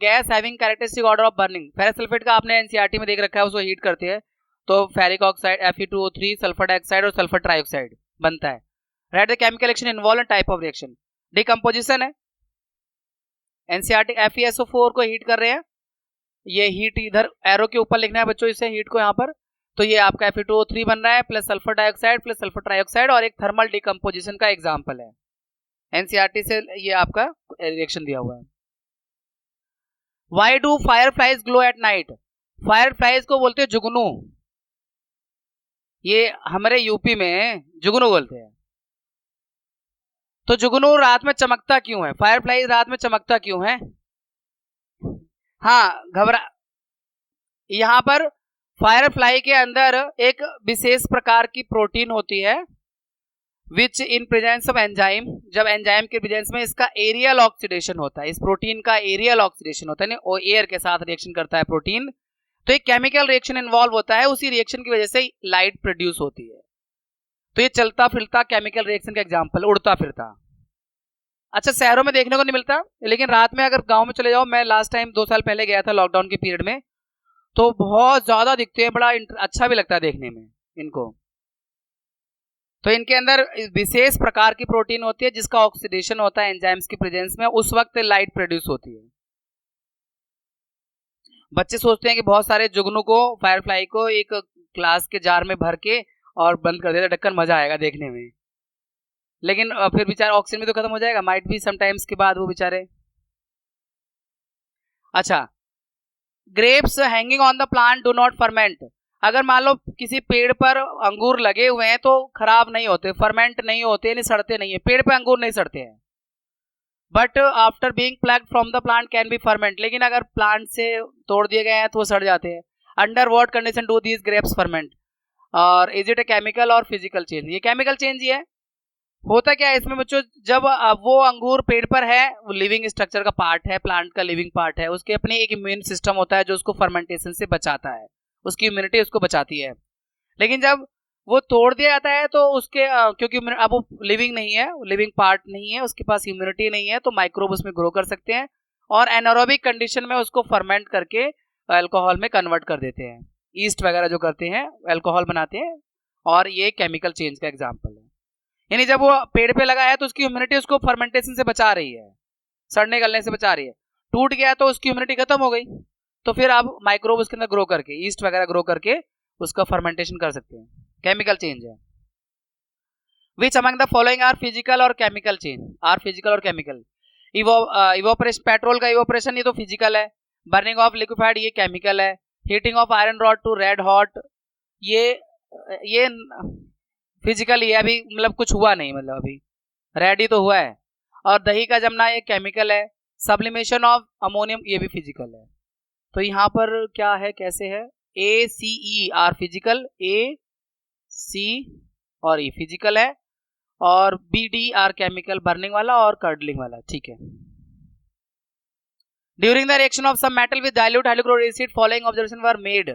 gas having characteristic order of burning. Ferrous sulphate का आपने एनसीईआरटी में देख रखा है, उसको हीट करते हैं तो ferric oxide Fe2O3 sulphur dioxide और सल्फर ट्राइऑक्साइड बनता है। Write the chemical reaction involve and type of reaction. Decomposition है, एनसीईआरटी FeSO4 को हीट कर रहे हैं, ये हीट इधर एरो के ऊपर लिखना है बच्चों, इसे हीट को यहाँ पर, तो ये आपका Fe2O3 बन रहा है plus sulphur dioxide plus sulphur trioxide, और एक थर्मल डिकम्पोजिशन का एग्जाम्पल है, एनसीईआरटी से ये आपका रिएक्शन दिया हुआ है। Why do fireflies glow at night? Fireflies को बोलते हैं जुगनू, ये हमारे यूपी में जुगनू बोलते हैं। तो जुगनू रात में चमकता क्यों है? फायरफ्लाई रात में चमकता क्यों है? हाँ, घबरा, यहाँ पर फायरफ्लाई के अंदर एक विशेष प्रकार की प्रोटीन होती है विच इन प्रेजेंस ऑफ एंजाइम, जब एंजाइम के प्रेजेंस में इसका एरियल ऑक्सीडेशन होता है, इस प्रोटीन का एरियल ऑक्सीडेशन होता है, और एयर के साथ रिएक्शन करता है प्रोटीन, तो एक केमिकल रिएक्शन इन्वॉल्व होता है, उसी रिएक्शन की वजह से लाइट प्रोड्यूस होती है। तो ये चलता फिरता केमिकल रिएक्शन का एग्जांपल, उड़ता फिरता। अच्छा, शहरों में देखने को नहीं मिलता, लेकिन रात में अगर गांव में चले जाओ, मैं लास्ट टाइम 2 साल पहले गया था लॉकडाउन के पीरियड में, तो बहुत ज्यादा दिखते हैं, बड़ा अच्छा भी लगता है देखने में इनको। तो इनके अंदर विशेष प्रकार की प्रोटीन होती है जिसका ऑक्सीडेशन होता है एंजाइम्स की प्रेजेंस में, उस वक्त लाइट प्रोड्यूस होती है। बच्चे सोचते हैं कि बहुत सारे जुगनू को, फायरफ्लाई को एक ग्लास के जार में भर के और बंद कर देते, ढक्कन, मजा आएगा देखने में, लेकिन फिर बेचारा ऑक्सीजन भी तो खत्म हो जाएगा, माइट भी समटाइम्स के बाद वो बेचारे अच्छा, grapes hanging on the plant do not ferment. अगर मान लो किसी पेड़ पर अंगूर लगे हुए हैं तो खराब नहीं होते, फर्मेंट नहीं होते, नहीं सड़ते नहीं है, पेड़ पे अंगूर नहीं सड़ते हैं। But after being plugged from the plant can be ferment, लेकिन अगर प्लांट से तोड़ दिए गए हैं तो वो सड़ जाते हैं। Under what condition do these grapes ferment? और इज इट ए केमिकल और फिजिकल चेंज? ये केमिकल चेंज ही है। होता क्या है इसमें बच्चों, जब वो अंगूर पेड़ पर है, वो लिविंग स्ट्रक्चर का पार्ट है, प्लांट का लिविंग पार्ट है, उसके अपने एक इम्यून सिस्टम होता है जो उसको फर्मेंटेशन से बचाता है, उसकी इम्यूनिटी उसको बचाती है। लेकिन जब वो तोड़ दिया जाता है तो उसके क्योंकि अब वो लिविंग नहीं है, लिविंग पार्ट नहीं है, उसके पास इम्यूनिटी नहीं है, तो माइक्रोब उसमें ग्रो कर सकते हैं और एनारोबिक कंडीशन में उसको फर्मेंट करके अल्कोहल में कन्वर्ट कर देते हैं। ईस्ट वगैरह जो करते हैं अल्कोहल बनाते हैं, और ये केमिकल चेंज का एग्जाम्पल है। यानी जब वो पेड़ पे लगा है तो उसकी इम्यूनिटी उसको फर्मेंटेशन से बचा रही है, सड़ने गलने से बचा रही है। टूट गया तो उसकी इम्यूनिटी खत्म हो गई, तो फिर आप माइक्रोब उसके अंदर ग्रो करके, ईस्ट वगैरह ग्रो करके उसका फर्मेंटेशन कर सकते हैं। केमिकल चेंज है। Which among the following are physical और केमिकल चेंज? आर फिजिकल और केमिकल। इवोपरेशन, पेट्रोल का इवोपरेशन ये तो फिजिकल है। बर्निंग ऑफ लिक्विफाइड ये केमिकल है। Heating of iron rod to red hot ये फिजिकल ही है, अभी मतलब कुछ हुआ नहीं, मतलब अभी रेडी तो हुआ है। और दही का जमना ये केमिकल है। सब्लिमेशन ऑफ अमोनियम ये भी फिजिकल है। तो यहाँ पर क्या है, कैसे है? ए सी ई आर फिजिकल, ए सी और ई फिजिकल है, और B D are chemical, burning वाला और कर्डलिंग वाला, ठीक है। During the reaction of some metal with dilute hydrochloric acid following observation were made.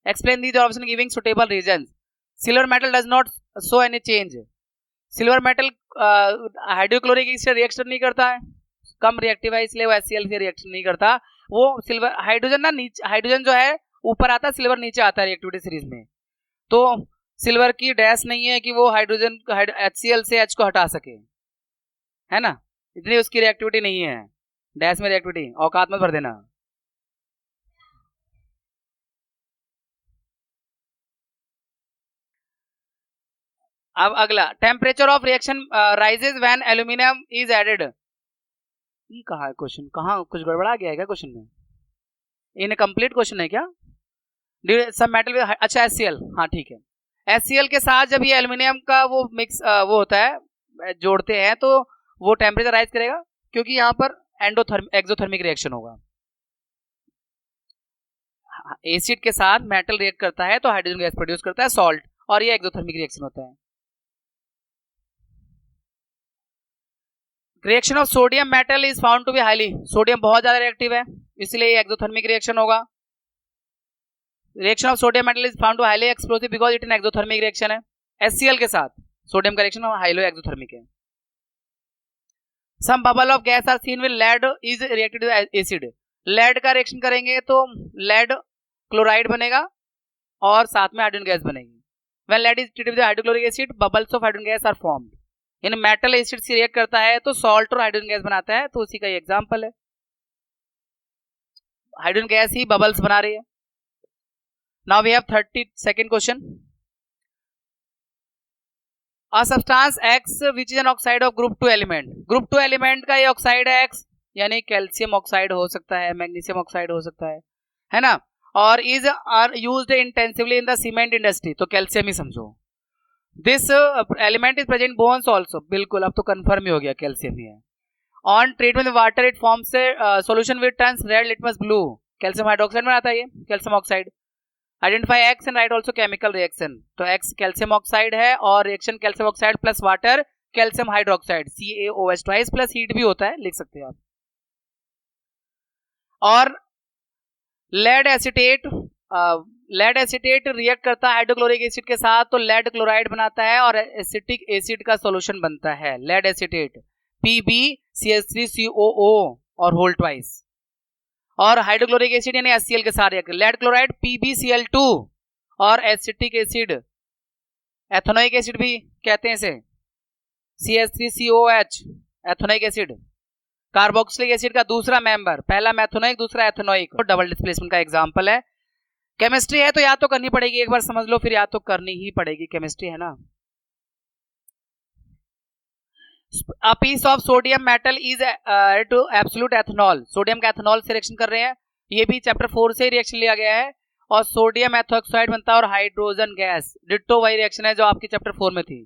Explain these observation giving suitable reasons. Silver metal does not show any change. Silver metal hydrochloric acid reaction नहीं करता है, कम reactive है, इसलिए वो HCl से reaction नहीं करता। वो सिल्वर हाइड्रोजन ना नीचे, हाइड्रोजन जो है ऊपर आता है, सिल्वर नीचे आता है रिएक्टिविटी सीरीज में। तो सिल्वर की डैश नहीं है कि वो हाइड्रोजन HCl से H को हटा सके, है ना, इतनी उसकी रिएक्टिविटी नहीं है। डैश में रिएक्टिविटी औकात में भर देना। अब अगला, temperature of reaction rises when aluminium is added. ये कहा है क्वेश्चन, कहाँ कुछ गड़बड़ा गया है क्या क्वेश्चन में? इनकम्प्लीट क्वेश्चन है क्या? सब मेटल, अच्छा HCl, हाँ ठीक है। HCl के साथ जब ये एल्यूमिनियम का वो मिक्स वो होता है, जोड़ते हैं, तो वो टेम्परेचर राइज करेगा, क्योंकि यहाँ पर एक्सोथर्मिक रिएक्शन होगा। एसिड के साथ मेटल रिएक्ट करता है तो हाइड्रोजन गैस प्रोड्यूस करता है, सॉल्ट, और ये एक्सोथर्मिक रिएक्शन होता है। Reaction of sodium metal is found to be highly, sodium बहुत ज्यादा रिएक्टिव है, इसलिए ये एक्सोथर्मिक रिएक्शन होगा। Reaction of sodium metal is found to highly explosive because it an exothermic reaction है। HCl के साथ सोडियम का रिएक्शन हाईली एक्सोथर्मिक है। Some bubble of gas are seen with lead is reacted with acid. Lead का reaction करेंगे तो lead chloride बनेगा और साथ में हाइड्रोजन गैस बनेगी। When lead is treated with hydrochloric acid bubbles of hydrogen gas are formed. इन metal acid से रिएक्ट करता है तो सॉल्ट और हाइड्रोजन गैस बनाता है, तो उसी का एग्जांपल है। हाइड्रोजन गैस ही बबल्स बना रही है। Now we have 32nd question. A substance X which is an oxide of group 2 element. Group 2 element का ये ऑक्साइड है X, यानी कैल्शियम ऑक्साइड हो सकता है, मैग्नीशियम ऑक्साइड हो सकता है ना, और is are used intensively in the cement industry, तो कैल्शियम ही समझो। This element is present bones also, बिल्कुल अब तो कंफर्म ही हो गया कैल्शियम ही है। On treatment with water it forms solution with turns red litmus blue, calcium hydroxide में आता है ये calcium oxide. Identify X and right also chemical reaction, तो X कैल्शियम ऑक्साइड है और reaction calcium oxide plus water calcium hydroxide CaOH twice plus heat भी होता है, लिख सकते हैं आप। और लेड एसिटेट रिएक्ट करता है हाइड्रोक्लोरिक एसिड के साथ तो लेड क्लोराइड बनाता है और एसिटिक एसिड का सॉल्यूशन बनता है लेड एसिटेट PbCH3COO और होल ट्वाइस। और हाइड्रोक्लोरिक एसिड यानी HCl के साथ रिएक्ट, लेड क्लोराइड PbCl2 और एसिटिक एसिड एथेनोइक एसिड भी कहते हैं इसे CH3COH ethanoic acid. Carboxylic acid का दूसरा मेंबर, पहला मेथेनोइक दूसरा एथेनोइक, तो डबल डिस्प्लेसमेंट का एग्जांपल है। केमिस्ट्री है तो याद तो करनी पड़ेगी, एक बार समझ लो फिर याद तो करनी ही पड़ेगी, केमिस्ट्री है ना। A piece of sodium metal is to absolute ethanol. Sodium का एथेनॉल से रिएक्शन कर रहे हैं, ये भी चैप्टर 4 से रिएक्शन लिया गया है, और सोडियम एथोक्साइड बनता है और हाइड्रोजन गैस, डिट्टो वही रिएक्शन है जो आपकी चैप्टर 4 में थी।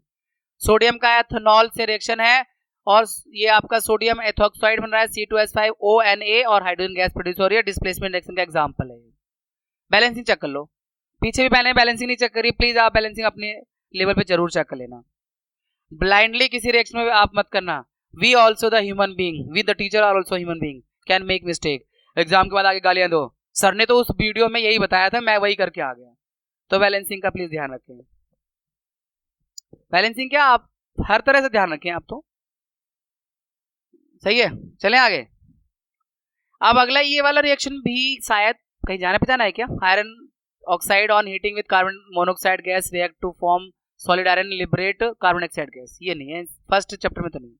सोडियम का एथेनॉल से रिएक्शन है और ये आपका सोडियम एथोक्साइड बन रहा है C2H5ONA और हाइड्रोजन गैस प्रोड्यूस हो रही है। डिस्प्लेसमेंट रिएक्शन का एग्जांपल है। बैलेंसिंग चेक कर लो, पीछे भी मैंने बैलेंसिंग नहीं चेक करी, प्लीज आप बैलेंसिंग अपने लेवल पे जरूर चेक कर लेना। ब्लाइंडली किसी रिएक्शन में आप मत करना। We also the human being, we the teacher are also human being, can make mistake. Exam के बाद आगे गालियां दो, सर ने तो उस वीडियो में यही बताया था, मैं वही करके आ गया। तो बैलेंसिंग का प्लीज ध्यान रखें। बैलेंसिंग क्या, आप हर तरह से ध्यान रखें आप तो, सही है। चलें आगे। अब अगला ये वाला रिएक्शन भी शायद कहीं जाना पहचाना है क्या? Iron oxide on heating with carbon monoxide gas react to form solid iron liberate carbon dioxide gas, ये नहीं है, फर्स्ट चैप्टर में तो नहीं।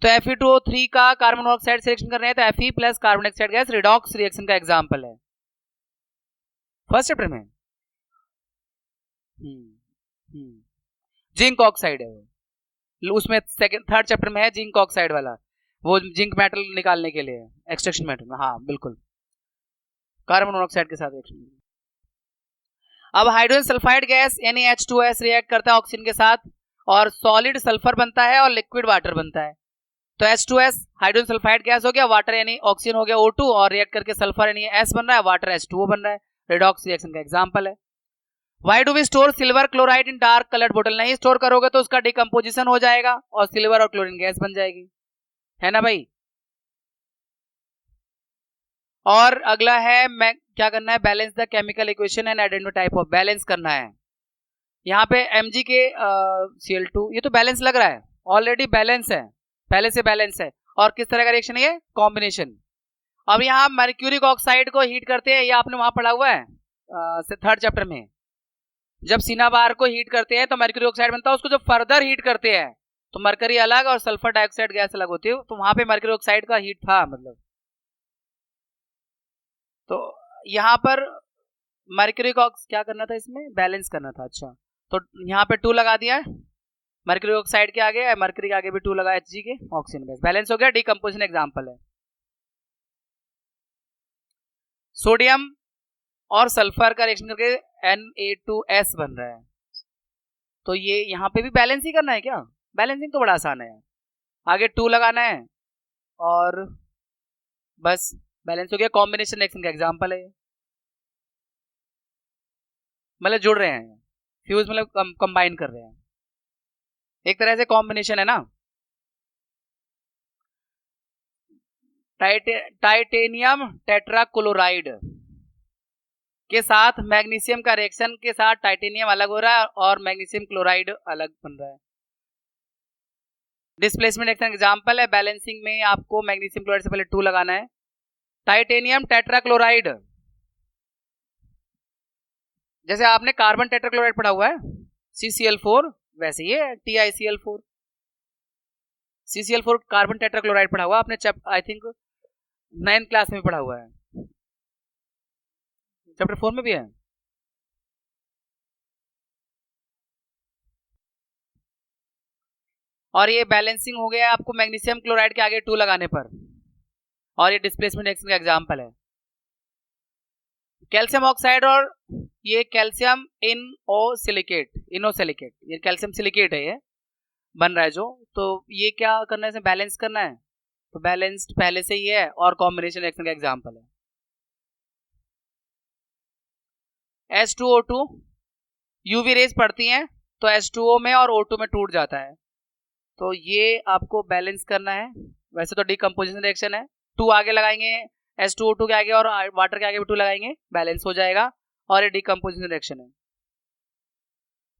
तो Fe2O3 का कार्बन मोनोऑक्साइड से रिएक्शन कर रहे हैं, तो Fe plus carbon dioxide gas redox reaction का एग्जांपल है, फर्स्ट चैप्टर में। जिंक ऑक्साइड है वो, उसमें सेकंड थर्ड चैप्टर में है जिंक ऑक्साइड वाला, वो जिंक मेटल निकालने के लिए एक्सट्रैक्शन मेटल में, हाँ बिल्कुल, कार्बन मोनोऑक्साइड के साथ रिएक्शन। अब hydrogen sulphide gas NaH2S react करता है ऑक्सीजन के साथ और सॉलिड सल्फर बनता है और लिक्विड वाटर बनता है। तो H2S हाइड्रोजन सल्फाइड गैस हो गया, वाटर यानी ऑक्सीजन हो गया O2, और रिएक्ट करके सल्फर यानी S बन रहा है, वाटर H2O बन रहा है, रिडॉक्स रिएक्शन का एग्जांपल है। Why do we store silver chloride in dark coloured बोतल? नहीं स्टोर करोगे तो उसका डिकम्पोजिशन हो जाएगा और सिल्वर और क्लोरीन गैस बन जाएगी, है ना भाई। और अगला है, मैं क्या करना है, balance the chemical equation and identify type of, balance करना है। यहाँ पे Mg के Cl2, ये तो बैलेंस लग रहा है, ऑलरेडी बैलेंस है, पहले से बैलेंस है। और किस तरह का रिएक्शन है ये? कॉम्बिनेशन। अब यहाँ मर्क्यूरिक ऑक्साइड को हीट करते हैं, ये आपने वहां पढ़ा हुआ है थर्ड चैप्टर में। जब सिनाबार को हीट करते हैं तो मर्क्यूरी ऑक्साइड बनता है, उसको जब फर्दर हीट करते हैं तो मरकरी अलग और सल्फर डाइऑक्साइड गैस अलग होती है, तो वहां पे मर्क्यूरी ऑक्साइड का हीट था मतलब। तो यहाँ पर मर्क्यूरी का क्या करना था, इसमें बैलेंस करना था। अच्छा, तो यहाँ पे 2 लगा दिया है, मर्क्यूरी ऑक्साइड के आगे, मर्क्यूरी के आगे भी 2 लगा Hg के, ऑक्सीजन गैस बैलेंस हो गया। डिकम्पोजिशन एग्जांपल है, सोडियम और सल्फर का रिएक्शन करके Na2S बन रहा है, तो ये यहाँ पे भी बैलेंस ही करना है क्या? बैलेंसिंग तो बड़ा आसान है, आगे 2 लगाना है और बस बैलेंस हो गया। कॉम्बिनेशन रिएक्शन का एग्जांपल है, मतलब जुड़ रहे हैं, फ्यूज मतलब कंबाइन कर रहे हैं, एक तरह से कॉम्बिनेशन है ना। टाइटेनियम टेट्राक्लोराइड के साथ मैग्नीशियम का रिएक्शन के साथ टाइटेनियम अलग हो रहा है और मैग्नीशियम क्लोराइड अलग बन रहा है। डिस्प्लेसमेंट रिएक्शन एग्जांपल है, बैलेंसिंग में आपको मैग्नीशियम क्लोराइड से पहले 2 लगाना है। टाइटेनियम टेट्राक्लोराइड, जैसे आपने कार्बन टेट्राक्लोराइड पढ़ा हुआ है CCl4, वैसे ही है TiCl4। CCl4 कार्बन टेट्राक्लोराइड पढ़ा हुआ आपने, आई थिंक 9th क्लास में पढ़ा हुआ है, चैप्टर 4 में भी है। और ये बैलेंसिंग हो गया आपको मैग्नीशियम क्लोराइड के आगे 2 लगाने पर, और ये डिस्प्लेसमेंट रिएक्शन का एग्जांपल है। कैल्शियम ऑक्साइड और ये कैल्शियम इनोसिलिकेट, ये कैल्शियम सिलिकेट है, ये बन रहा है जो, तो ये क्या करना है, इसमें बैलेंस करना है, तो बैलेंस्ड पहले से ही है और कॉम्बिनेशन रिएक्शन का एग्जांपल है। H2O2 यूवी रेज पड़ती हैं तो H2O में और O2 में टूट जाता है, तो ये आपको बैलेंस करना है। वैसे तो डिकम्पोजिशन रिएक्शन है, 2 आगे लगाएंगे H2O2 के आगे और वाटर के आगे भी 2 लगाएंगे, बैलेंस हो जाएगा, और ये डिकम्पोजिशन रिएक्शन है।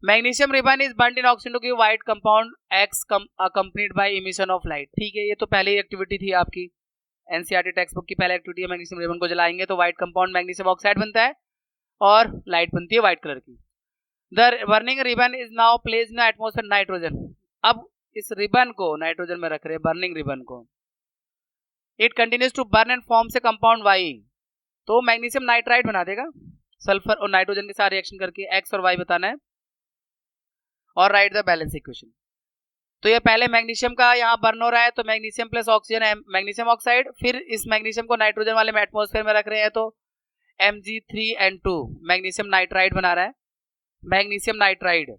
Magnesium ribbon is burned in oxygen to give white compound X accompanied by emission of light. ठीक है, ये तो पहले ही एक्टिविटी थी आपकी एनसीईआरटी टेक्स्ट बुक की, पहले एक्टिविटी है, मैग्नीशियम रिबन को जलाएंगे तो व्हाइट कंपाउंड मैग्नीशियम ऑक्साइड बनता है और लाइट बनती है व्हाइट कलर की। The burning ribbon is now placed in atmosphere nitrogen. अब इस रिबन को नाइट्रोजन में रख रहे हैं, बर्निंग रिबन को। It continues to burn and form से कंपाउंड Y, तो मैग्नीशियम नाइट्राइड बना देगा सल्फर और नाइट्रोजन के साथ रिएक्शन करके, X और Y बताना है और राइट द बैलेंस इक्वेशन। तो ये पहले मैग्नीशियम का यहाँ बर्न हो रहा है, तो मैग्नीशियम प्लस ऑक्सीजन है मैग्नीशियम ऑक्साइड, फिर इस मैग्नीशियम को नाइट्रोजन वाले में एटमॉस्फेयर में रख रहे हैं, तो Mg3N2 मैग्नीशियम नाइट्राइड बना रहा है, मैग्नीशियम नाइट्राइड।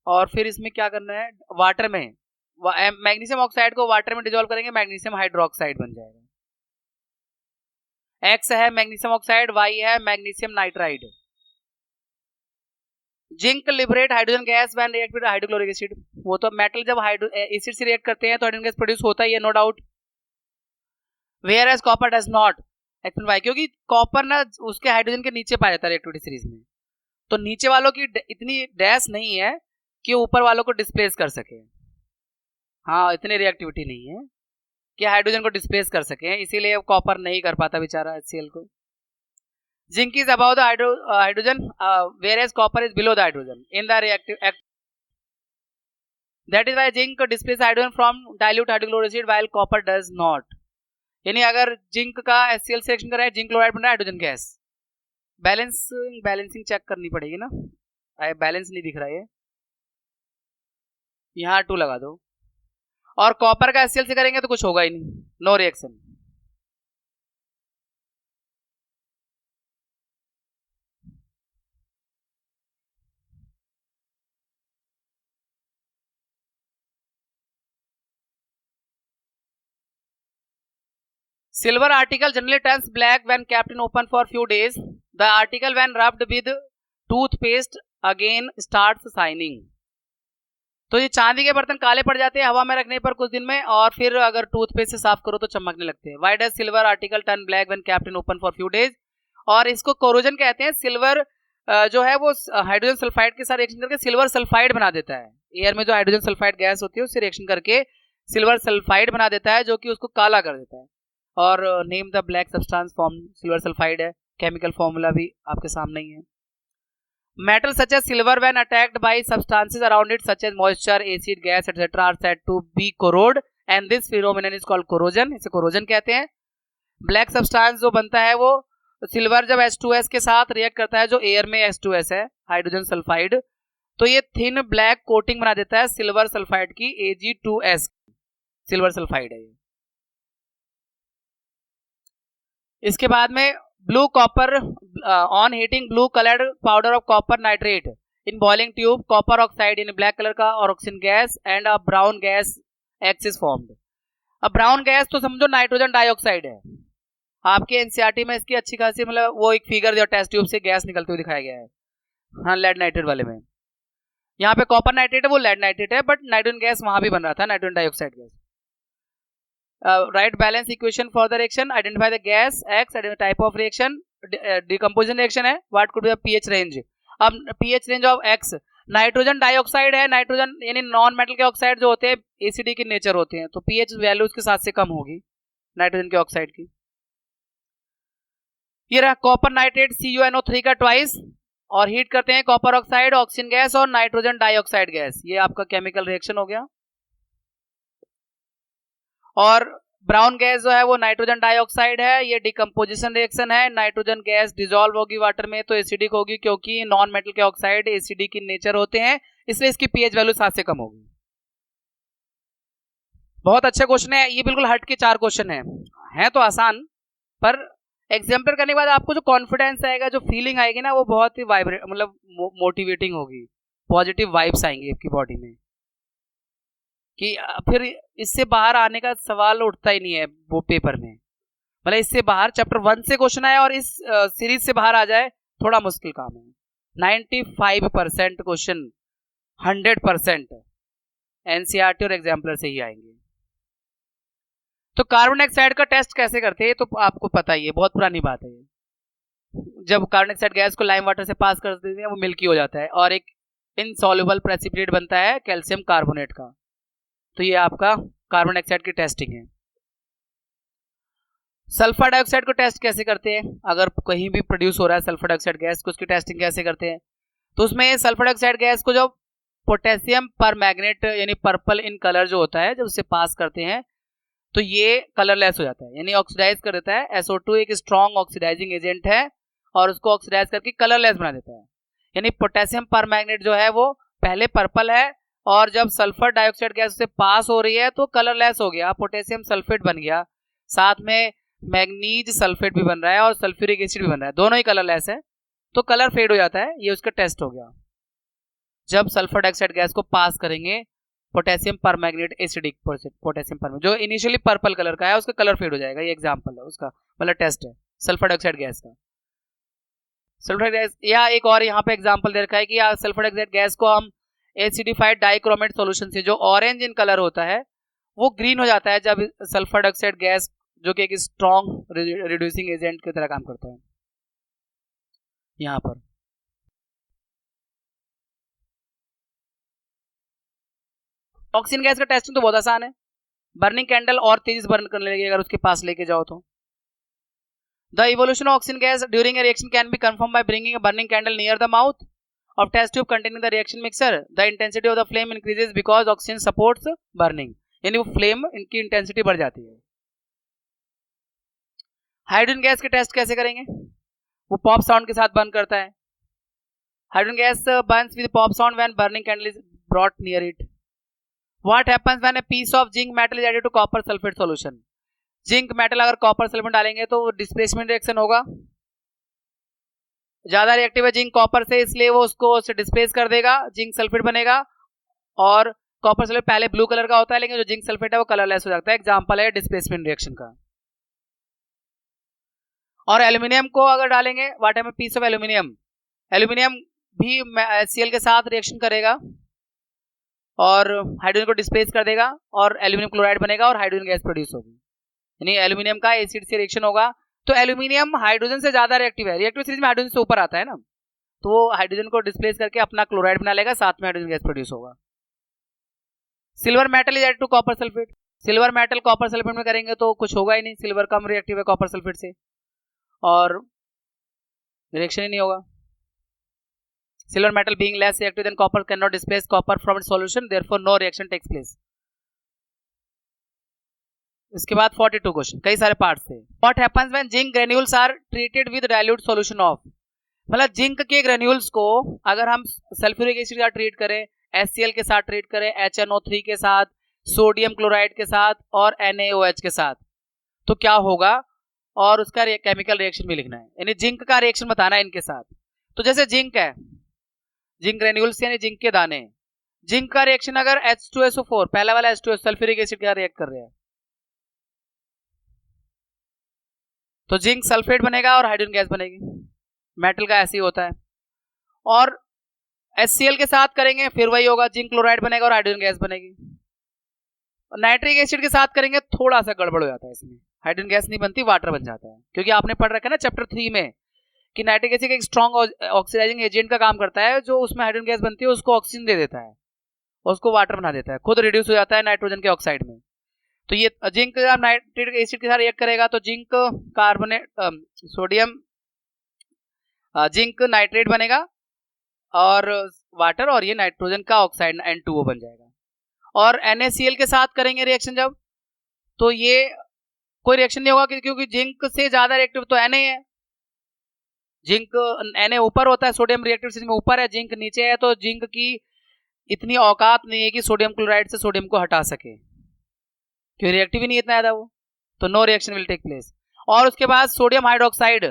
और फिर इसमें क्या करना है, वाटर में मैग्नीशियम ऑक्साइड को वाटर में डिसॉल्व करेंगे, मैग्नीशियम हाइड्रोक्साइड बन जाएगा। X है मैग्नीशियम ऑक्साइड, Y है magnesium nitride. Zinc liberate hydrogen gas when react with hydrochloric acid, वो तो मेटल जब एसिड से रिएक्ट करते हैं तो हाइड्रोजन गैस प्रोड्यूस होता ही है, no doubt. Whereas copper does not, explain why, क्योंकि कॉपर ना उसके हाइड्रोजन के नीचे पाया जाता है रिएक्टिविटी सीरीज में, तो नीचे वालों की इतनी डैश नहीं है कि ऊपर वालों को डिस्प्लेस कर सके। हाँ, इतनी रिएक्टिविटी नहीं है कि हाइड्रोजन को डिस्प्लेस कर सके, इसीलिए कॉपर नहीं कर पाता बेचारा HCl को। Zinc is about the hydrogen whereas copper is below the hydrogen in the reactive act, that is why zinc displaces hydrogen from dilute hydrochloric acid while copper does not। यानी अगर zinc का HCl से reaction कर रहा है, zinc chloride बन रहा है हाइड्रोजन गैस, बैलेंसिंग चेक करनी पड़ेगी ना, बैलेंस नहीं दिख रहा है, यहाँ 2 लगा दो, और कॉपर का HCl से करेंगे तो कुछ होगा ही नहीं, no reaction. Silver article generally turns black when kept in open for few days. The article when rubbed with toothpaste again starts shining। तो ये चांदी के बर्तन काले पड़ जाते हैं हवा में रखने पर कुछ दिन में, और फिर अगर टूथपेस्ट से साफ करो तो चमकने लगते हैं। Why does silver article turn black when kept in open for few days? और इसको कोरोजन कहते हैं। सिल्वर जो है वो हाइड्रोजन सल्फाइड के साथ रिएक्शन करके सिल्वर सल्फाइड बना देता है। एयर में जो हाइड्रोजन सल्फाइड गैस होती है उससे रिएक्शन करके सिल्वर सल्फाइड बना देता है, जो कि उसको काला कर देता है। और name the black substance form silver sulphide है, केमिकल फॉर्मूला भी आपके सामने ही है। Metal such as silver when attacked by substances around it such as moisture, acid, gas etcetera are said to be corrode and this phenomenon is called corrosion. इसे corrosion कहते हैं। Black substance जो बनता है वो सिल्वर जब H2S के साथ रिएक्ट करता है, जो एयर में H2S है हाइड्रोजन सल्फाइड, तो ये थिन ब्लैक कोटिंग बना देता है सिल्वर सल्फाइड की, Ag2S सिल्वर सल्फाइड है। इसके बाद में blue copper on heating blue coloured powder of copper nitrate in boiling tube, copper oxide in black colour का और oxygen gas and a brown gas X is formed. अब brown gas तो समझो nitrogen dioxide है। आपके NCERT में इसकी अच्छी खासी मतलब वो एक फिगर जो टेस्ट ट्यूब से गैस निकलते हुए दिखाया गया है, हाँ लेड नाइट्रेट वाले में। यहाँ पे कॉपर नाइट्रेट है, वो लेड नाइट्रेट है, बट नाइट्रोजन गैस वहां भी बन रहा था, nitrogen dioxide gas. Write balance equation for the reaction, identify the gas X, identify type of reaction, decomposition reaction है, what could be the pH range। अब pH range of X, nitrogen dioxide है, nitrogen यानी non metal के oxide जो होते हैं acidic की nature होते हैं, तो pH वैल्यू उसके साथ से कम होगी नाइट्रोजन के ऑक्साइड की। ये रहा कॉपर नाइट्रेट CuNO3 का ट्वाइस, और हीट करते हैं कॉपर ऑक्साइड, ऑक्सीजन गैस और नाइट्रोजन डाइऑक्साइड गैस, ये आपका केमिकल रिएक्शन हो गया। और ब्राउन गैस जो है वो नाइट्रोजन डाइऑक्साइड है, ये डिकम्पोजिशन रिएक्शन है, नाइट्रोजन गैस डिसॉल्व होगी वाटर में तो एसिडिक होगी, क्योंकि नॉन मेटल के ऑक्साइड एसिडिक की नेचर होते हैं, इसलिए इसकी पीएच वैल्यू 7 से कम होगी। बहुत अच्छा क्वेश्चन है ये, बिल्कुल हट के 4 क्वेश्चन है तो आसान, पर एग्जाम्पल करने के बाद आपको जो कॉन्फिडेंस आएगा, जो फीलिंग आएगी ना, वो बहुत ही वाइब्रेट मतलब मोटिवेटिंग होगी, पॉजिटिव वाइब्स आएंगे आपकी बॉडी में, कि फिर इससे बाहर आने का सवाल उठता ही नहीं है वो पेपर में। मतलब इससे बाहर चैप्टर 1 से क्वेश्चन आए और इस सीरीज से बाहर आ जाए, थोड़ा मुश्किल काम है। 95% क्वेश्चन 100% एनसीईआरटी और एग्जाम्पलर से ही आएंगे। तो कार्बन डाइऑक्साइड का टेस्ट कैसे करते हैं तो आपको पता ही है, बहुत पुरानी बात है। जब कार्बन डाइऑक्साइड गैस को लाइम वाटर से पास कर देते हैं वो मिल्की हो जाता है और एक इनसॉल्युबल प्रेसिपिटेट बनता है कैल्शियम कार्बोनेट का। तो ये आपका कार्बन डाइऑक्साइड की टेस्टिंग है। सल्फर डाइऑक्साइड को टेस्ट कैसे करते हैं, अगर कहीं भी प्रोड्यूस हो रहा है सल्फर डाइऑक्साइड गैस को, उसकी टेस्टिंग कैसे करते हैं, तो उसमें सल्फर डाइऑक्साइड गैस को जब पोटेशियम पर मैग्नेट यानी पर्पल इन कलर जो होता है जब उसे पास करते हैं तो ये कलरलेस हो जाता है, यानी ऑक्सीडाइज कर देता है। SO2 एक स्ट्रॉन्ग ऑक्सीडाइजिंग एजेंट है और उसको ऑक्सीडाइज करके कलरलेस बना देता है। यानी पोटेशियम पर मैग्नेट जो है वो पहले पर्पल है और जब सल्फर डाइऑक्साइड गैस से पास हो रही है तो कलरलेस हो गया, पोटेशियम सल्फेट बन गया, साथ में मैग्नीज सल्फेट भी बन रहा है और सल्फ्यूरिक एसिड भी बन रहा है, दोनों ही कलरलेस है, तो कलर फेड हो जाता है। ये उसका टेस्ट हो गया। जब सल्फर डाइऑक्साइड गैस को पास करेंगे potassium permanganate acidic potassium permanganate, जो इनिशियली पर्पल कलर का है उसका कलर फेड हो जाएगा। ये एग्जांपल है उसका, मतलब टेस्ट है सल्फर डाइऑक्साइड गैस का। सल्फर गैस या एक और यहाँ पे एग्जांपल दे रखा है कि सल्फर डाइऑक्साइड गैस को हम एसिडिफाइड डाइक्रोमेट सॉल्यूशन से, जो ऑरेंज इन कलर होता है वो ग्रीन हो जाता है जब सल्फर डाइऑक्साइड गैस, जो कि एक स्ट्रॉन्ग रिड्यूसिंग एजेंट की तरह काम करता है। यहाँ पर ऑक्सीजन गैस का टेस्टिंग तो बहुत आसान है, बर्निंग कैंडल और तेजी से बर्न करने लगेगी अगर उसके पास लेके जाओ तो। The evolution of oxygen gas during a reaction can be confirm by bringing a burning candle near the mouth of test tube containing the reaction mixer. The intensity of the flame increases because oxygen supports burning. यानी वो flame इनकी intensity बढ़ जाती है। Hydrogen gas के test कैसे करेंगे? वो पॉप साउंड के साथ बर्न करता है। Hydrogen gas burns with pop sound when burning candle is brought near it. What happens when a piece of zinc metal is added to copper sulphate solution? Zinc metal अगर copper sulphate डालेंगे तो displacement reaction होगा, ज्यादा reactive है zinc copper से, इसलिए वो उसको डिस्प्लेस कर देगा, जिंक सल्फेट बनेगा। और कॉपर सल्फेट पहले ब्लू कलर का होता है लेकिन जो जिंक सल्फेट है वो कलरलेस हो जाता है। एग्जांपल है डिस्प्लेसमेंट रिएक्शन का। और एल्यूमिनियम को अगर डालेंगे, what happens piece of aluminium, aluminium भी HCl के साथ रिएक्शन करेगा और हाइड्रोजन को डिस्प्लेस कर देगा और एल्यूमिनियम क्लोराइड बनेगा और हाइड्रोजन गैस प्रोड्यूस होगी, यानी एल्यूमिनियम का एसिड से रिएक्शन होगा। तो एल्यूमिनियम हाइड्रोजन से ज्यादा रिएक्टिव है, रिएक्टिव सीरीज में हाइड्रोजन से ऊपर आता है ना, तो वो हाइड्रोजन को डिस्प्लेस करके अपना क्लोराइड बना लेगा, साथ में हाइड्रोजन गैस प्रोड्यूस होगा। Silver metal is added to copper sulphate. Silver metal copper sulphate में करेंगे तो कुछ होगा ही नहीं, सिल्वर कम रिएक्टिव है कॉपर सल्फेट से और रिएक्शन ही नहीं होगा। Silver metal being less reactive than copper can not displace copper from its solution, therefore no reaction takes place. इसके बाद 42 क्वेश्चन, कई सारे पार्ट्स थे। What happens when zinc granules are treated with dilute solution of, मतलब zinc के granules को अगर हम सल्फ्यूरिक एसिड के साथ ट्रीट करें, HCl के साथ ट्रीट करें, HNO3 के साथ, सोडियम क्लोराइड के साथ और NaOH के साथ, तो क्या होगा और उसका केमिकल रिएक्शन भी लिखना है, यानी जिंक का रिएक्शन बताना है इनके साथ। तो जैसे जिंक है, जिंक ग्रेन्यूल्स यानी जिंक के दाने, जिंक का रिएक्शन अगर H2SO4 पहला वाला H2SO सल्फ्यूरिक एसिड के साथ रिएक्ट कर रहे हैं तो जिंक सल्फेट बनेगा और हाइड्रोजन गैस बनेगी, मेटल का ऐसे ही होता है। और HCl के साथ करेंगे फिर वही होगा, जिंक क्लोराइड बनेगा और हाइड्रोजन गैस बनेगी। नाइट्रिक एसिड के साथ करेंगे थोड़ा सा गड़बड़ हो जाता है, इसमें हाइड्रोजन गैस नहीं बनती, वाटर बन जाता है, क्योंकि आपने पढ़ रखा है ना चैप्टर 3 में कि नाइट्रिक एसिड एक स्ट्रॉन्ग ऑक्सीडाइजिंग एजेंट का काम करता है, जो उसमें हाइड्रोजन गैस बनती है उसको ऑक्सीजन दे देता है, उसको वाटर बना देता है, खुद रिड्यूस हो जाता है नाइट्रोजन के ऑक्साइड में। तो ये जिंक जब नाइट्रिक एसिड के साथ रिएक्ट करेगा तो zinc carbonate sodium zinc nitrate बनेगा और वाटर, और ये नाइट्रोजन का ऑक्साइड N2O बन जाएगा। और NaCl के साथ करेंगे रिएक्शन जब, तो ये कोई रिएक्शन नहीं होगा क्योंकि जिंक से ज्यादा रिएक्टिव तो Na है, जिंक Na ऊपर होता है, सोडियम रिएक्टिव सीरीज में ऊपर है, जिंक नीचे है, तो जिंक की इतनी औकात नहीं है कि सोडियम क्लोराइड से सोडियम को हटा सके, क्यों रिएक्टिव ही नहीं इतना ज्यादा वो, तो no reaction will take place. और उसके बाद सोडियम हाइड्रोक्साइड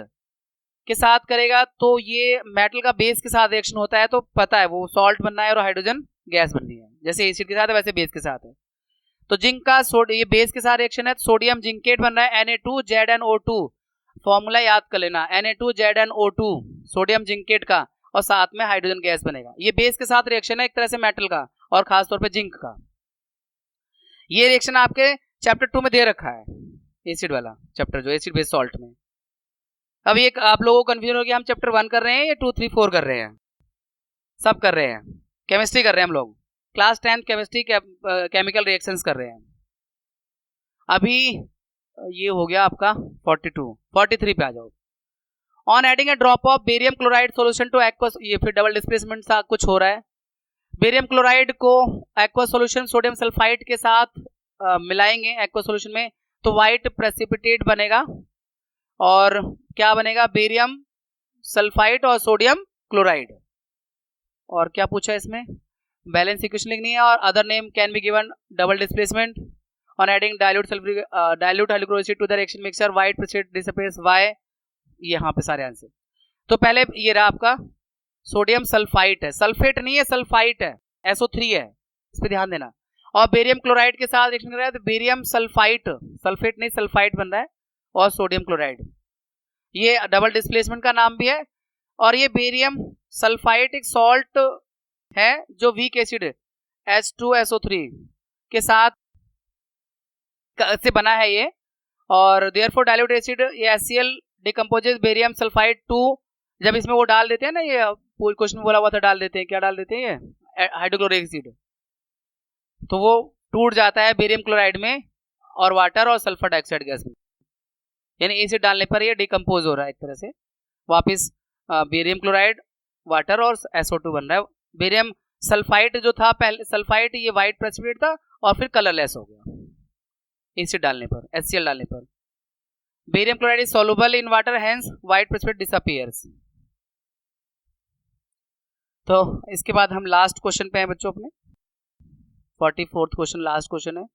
के साथ करेगा तो ये मेटल का बेस के साथ रिएक्शन होता है, तो पता है वो सॉल्ट बनना है और हाइड्रोजन गैस बननी है, जैसे एसिड के साथ है वैसे बेस के साथ है। तो जिंक का ये बेस के साथ रिएक्शन है, सोडियम जिंकेट बन रहा है Na2ZnO2, फॉर्मूला याद कर लेना, Na2ZnO2 सोडियम जिंकेट का, और साथ में हाइड्रोजन गैस बनेगा। ये बेस के साथ रिएक्शन है एक तरह से मेटल का और खासतौर पर जिंक का। ये रिएक्शन आपके चैप्टर 2 में दे रखा है, एसिड वाला चैप्टर, जो एसिड बेस सॉल्ट में। अब ये आप लोगों को कंफ्यूजन हो गया हम चैप्टर 1 कर रहे हैं या 2, 3, 4 कर रहे हैं, सब कर रहे हैं, केमिस्ट्री कर रहे हैं हम लोग, क्लास 10 केमिस्ट्री केमिकल रिएक्शंस कर रहे हैं। अभी ये हो गया आपका 42, 43 पे आ जाओ। On adding A drop of barium chloride solution two aqueous, ये फिर डबल डिस्प्लेसमेंट सा कुछ हो रहा है। बेरियम क्लोराइड को एक्वा सॉल्यूशन सोडियम सल्फाइड के साथ मिलाएंगे एक्वा सॉल्यूशन में, तो व्हाइट प्रेसिपिटेट बनेगा और क्या बनेगा, बेरियम सल्फाइड और सोडियम क्लोराइड। और क्या पूछा इसमें, बैलेंस इक्वेशन लिखनी है, और other name can be given double displacement on adding dilute hydrochloric to the reaction mixture, white precipitate disappears, why, यहाँ पे सारे आंसर। तो पहले ये रहा आपका सोडियम सल्फाइट है, सल्फेट नहीं है, सल्फाइट है, SO3 है, इस पे ध्यान देना। और बेरियम क्लोराइड के साथ रिएक्शन कर रहा है तो बेरियम सल्फाइट, सल्फेट नहीं सल्फाइट बन रहा है, और सोडियम क्लोराइड, ये डबल डिस्प्लेसमेंट का नाम भी है। और ये बेरियम सल्फाइट एक सॉल्ट है जो वीक एसिड H2SO3 के साथ से बना है ये, और देयरफॉर डाइल्यूट एसिड ये HCl decomposes barium sulphide to, जब इसमें वो डाल देते हैं ना, ये पूरे क्वेश्चन में बोला हुआ था, डाल देते हैं, क्या डाल देते हैं, ये हाइड्रोक्लोरिक एसिड, तो वो टूट जाता है बेरियम क्लोराइड में और वाटर और सल्फर डाइऑक्साइड गैस में, यानी एसिड डालने पर ये डिकम्पोज हो रहा है एक तरह से, वापस बेरियम क्लोराइड, वाटर और SO2 बन रहा है। बेरियम सल्फाइड जो था पहले, सल्फाइड ये व्हाइट प्रेसिपिटेट था और फिर कलरलेस हो गया एसिड डालने पर, HCl डालने पर। Barium chloride is soluble in water, hence white precipitate disappears. तो इसके बाद हम लास्ट क्वेश्चन पे हैं बच्चों अपने, 44th क्वेश्चन, लास्ट क्वेश्चन है।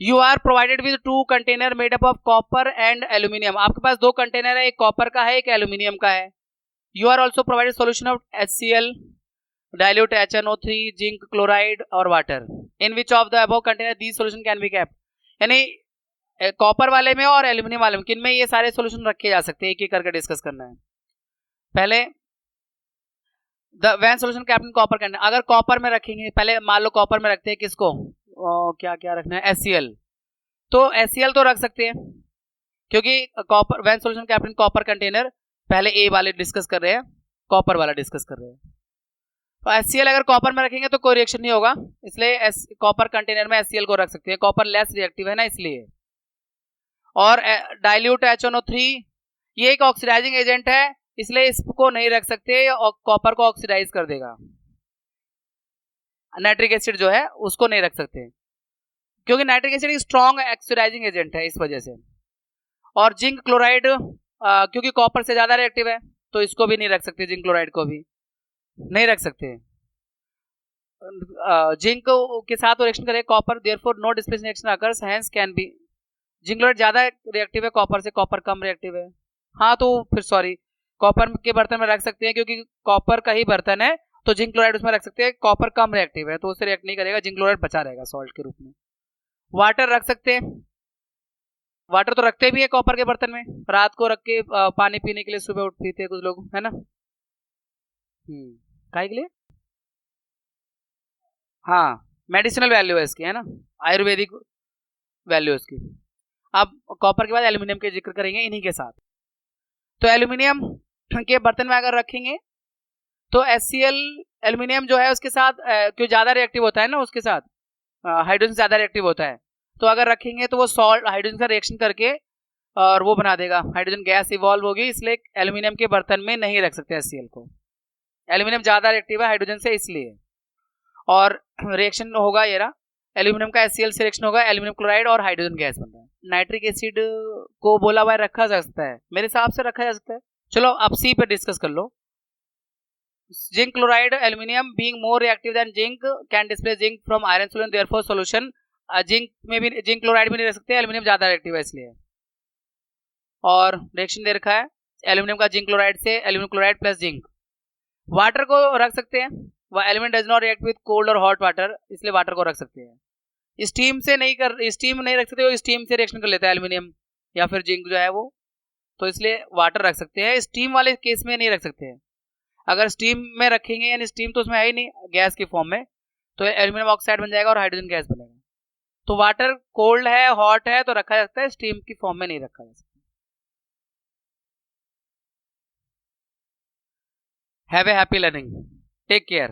You are provided with 2 container made up of copper and aluminium, आपके पास 2 कंटेनर है, एक कॉपर का है, एक एल्यूमिनियम का है। You are also provided solution of HCl, dilute HNO3, zinc chloride और water, in which of the above container these solution can be kept, यानी कॉपर वाले में और एल्यूमिनियम वाले में किन में ये सारे सोल्यूशन रखे जा सकते हैं, एक एक करके डिस्कस करना है। पहले when solution kept in copper container, अगर कॉपर में रखेंगे, पहले मान लो कॉपर में रखते हैं किसको, क्या क्या रखना है, HCl, तो HCl तो रख सकते हैं क्योंकि copper, when solution kept in copper container, पहले ए वाले डिस्कस कर रहे हैं, कॉपर वाला डिस्कस कर रहे हैं। तो HCl अगर कॉपर में रखेंगे तो कोई रिएक्शन नहीं होगा, इसलिए कॉपर कंटेनर में HCl को रख सकते हैं, कॉपर लेस रिएक्टिव है ना इसलिए। और डाइल्यूट HNO3 ये एक ऑक्सीडाइजिंग एजेंट है, इसलिए इसको नहीं रख सकते, और कॉपर को ऑक्सीडाइज कर देगा, नाइट्रिक एसिड जो है उसको नहीं रख सकते क्योंकि नाइट्रिक एसिड एक स्ट्रॉन्ग ऑक्सीडाइजिंग एजेंट है, इस वजह से। और जिंक क्लोराइड क्योंकि कॉपर से ज्यादा रिएक्टिव है, तो इसको भी नहीं रख सकते, जिंक क्लोराइड को भी नहीं रख सकते। जिंक के साथ रिएक्शन करे copper, therefore no displacement reaction occurs, hence can be, zinc chloride ज्यादा रिएक्टिव है कॉपर से, कॉपर कम रिएक्टिव है। हाँ तो फिर सॉरी, कॉपर के बर्तन में रख सकते हैं क्योंकि कॉपर का ही बर्तन है, तो जिंक क्लोराइड उसमें रख सकते हैं, कॉपर कम रिएक्टिव है तो उससे रिएक्ट नहीं करेगा, जिंक क्लोराइड बचा रहेगा सॉल्ट के रूप में। वाटर रख सकते हैं, वाटर तो रखते भी है कॉपर के बर्तन में, रात को रख के पानी पीने के लिए सुबह उठ पीते हैं कुछ लोग, है ना, काहे के लिए, हाँ मेडिसिनल वैल्यू है इसकी, है ना, आयुर्वेदिक वैल्यू इसकी। अब कॉपर के बाद एल्यूमिनियम के जिक्र करेंगे इन्हीं के साथ। तो एल्यूमिनियम के बर्तन में अगर रखेंगे तो HCl एल्यूमिनियम जो है उसके साथ क्यों ज्यादा रिएक्टिव होता है ना, उसके साथ हाइड्रोजन ज्यादा रिएक्टिव होता है, तो अगर रखेंगे तो वो सॉल्ट हाइड्रोजन का रिएक्शन करके और वो बना देगा, हाइड्रोजन गैस इवॉल्व होगी, इसलिए एल्यूमिनियम के बर्तन में नहीं रख सकते HCl को, एल्यूमिनियम ज्यादा रिएक्टिव है हाइड्रोजन से इसलिए। और रिएक्शन होगा ये रहा, एल्यूमिनियम का HCl से रिएक्शन होगा, एल्यूमिनियम क्लोराइड और हाइड्रोजन गैस बन रहा है। नाइट्रिक एसिड को बोला हुआ रखा जा सकता है, मेरे हिसाब से रखा जा सकता है। चलो अब सी पे डिस्कस कर लो। Zinc chloride aluminium being more reactive than zinc can displace zinc from iron solution, therefore solution, zinc में भी, जिंक क्लोराइड भी नहीं रख सकते, एल्यूमिनियम ज्यादा रिएक्टिव है इसलिए। और रिएक्शन दे रखा है एल्यूमिनियम का जिंक क्लोराइड से, aluminium chloride plus zinc. Water को रख सकते हैं, वह element does not react with cold और हॉट वाटर, इसलिए वाटर को रख सकते हैं। स्टीम से नहीं स्टीम नहीं रख सकते, स्टीम से रिएक्शन कर लेता है एल्यूमिनियम या फिर जिंक जो है वो, तो इसलिए वाटर रख सकते हैं। स्टीम वाले केस में नहीं रख सकते हैं, अगर स्टीम में रखेंगे, यानी स्टीम तो उसमें है ही नहीं गैस की फॉर्म में, तो एल्यूमिनियम ऑक्साइड बन जाएगा और हाइड्रोजन गैस बनेगा। तो वाटर कोल्ड है हॉट है तो रखा जा सकता है, स्टीम की फॉर्म में नहीं रखा जा सकता। Have a happy learning, take care.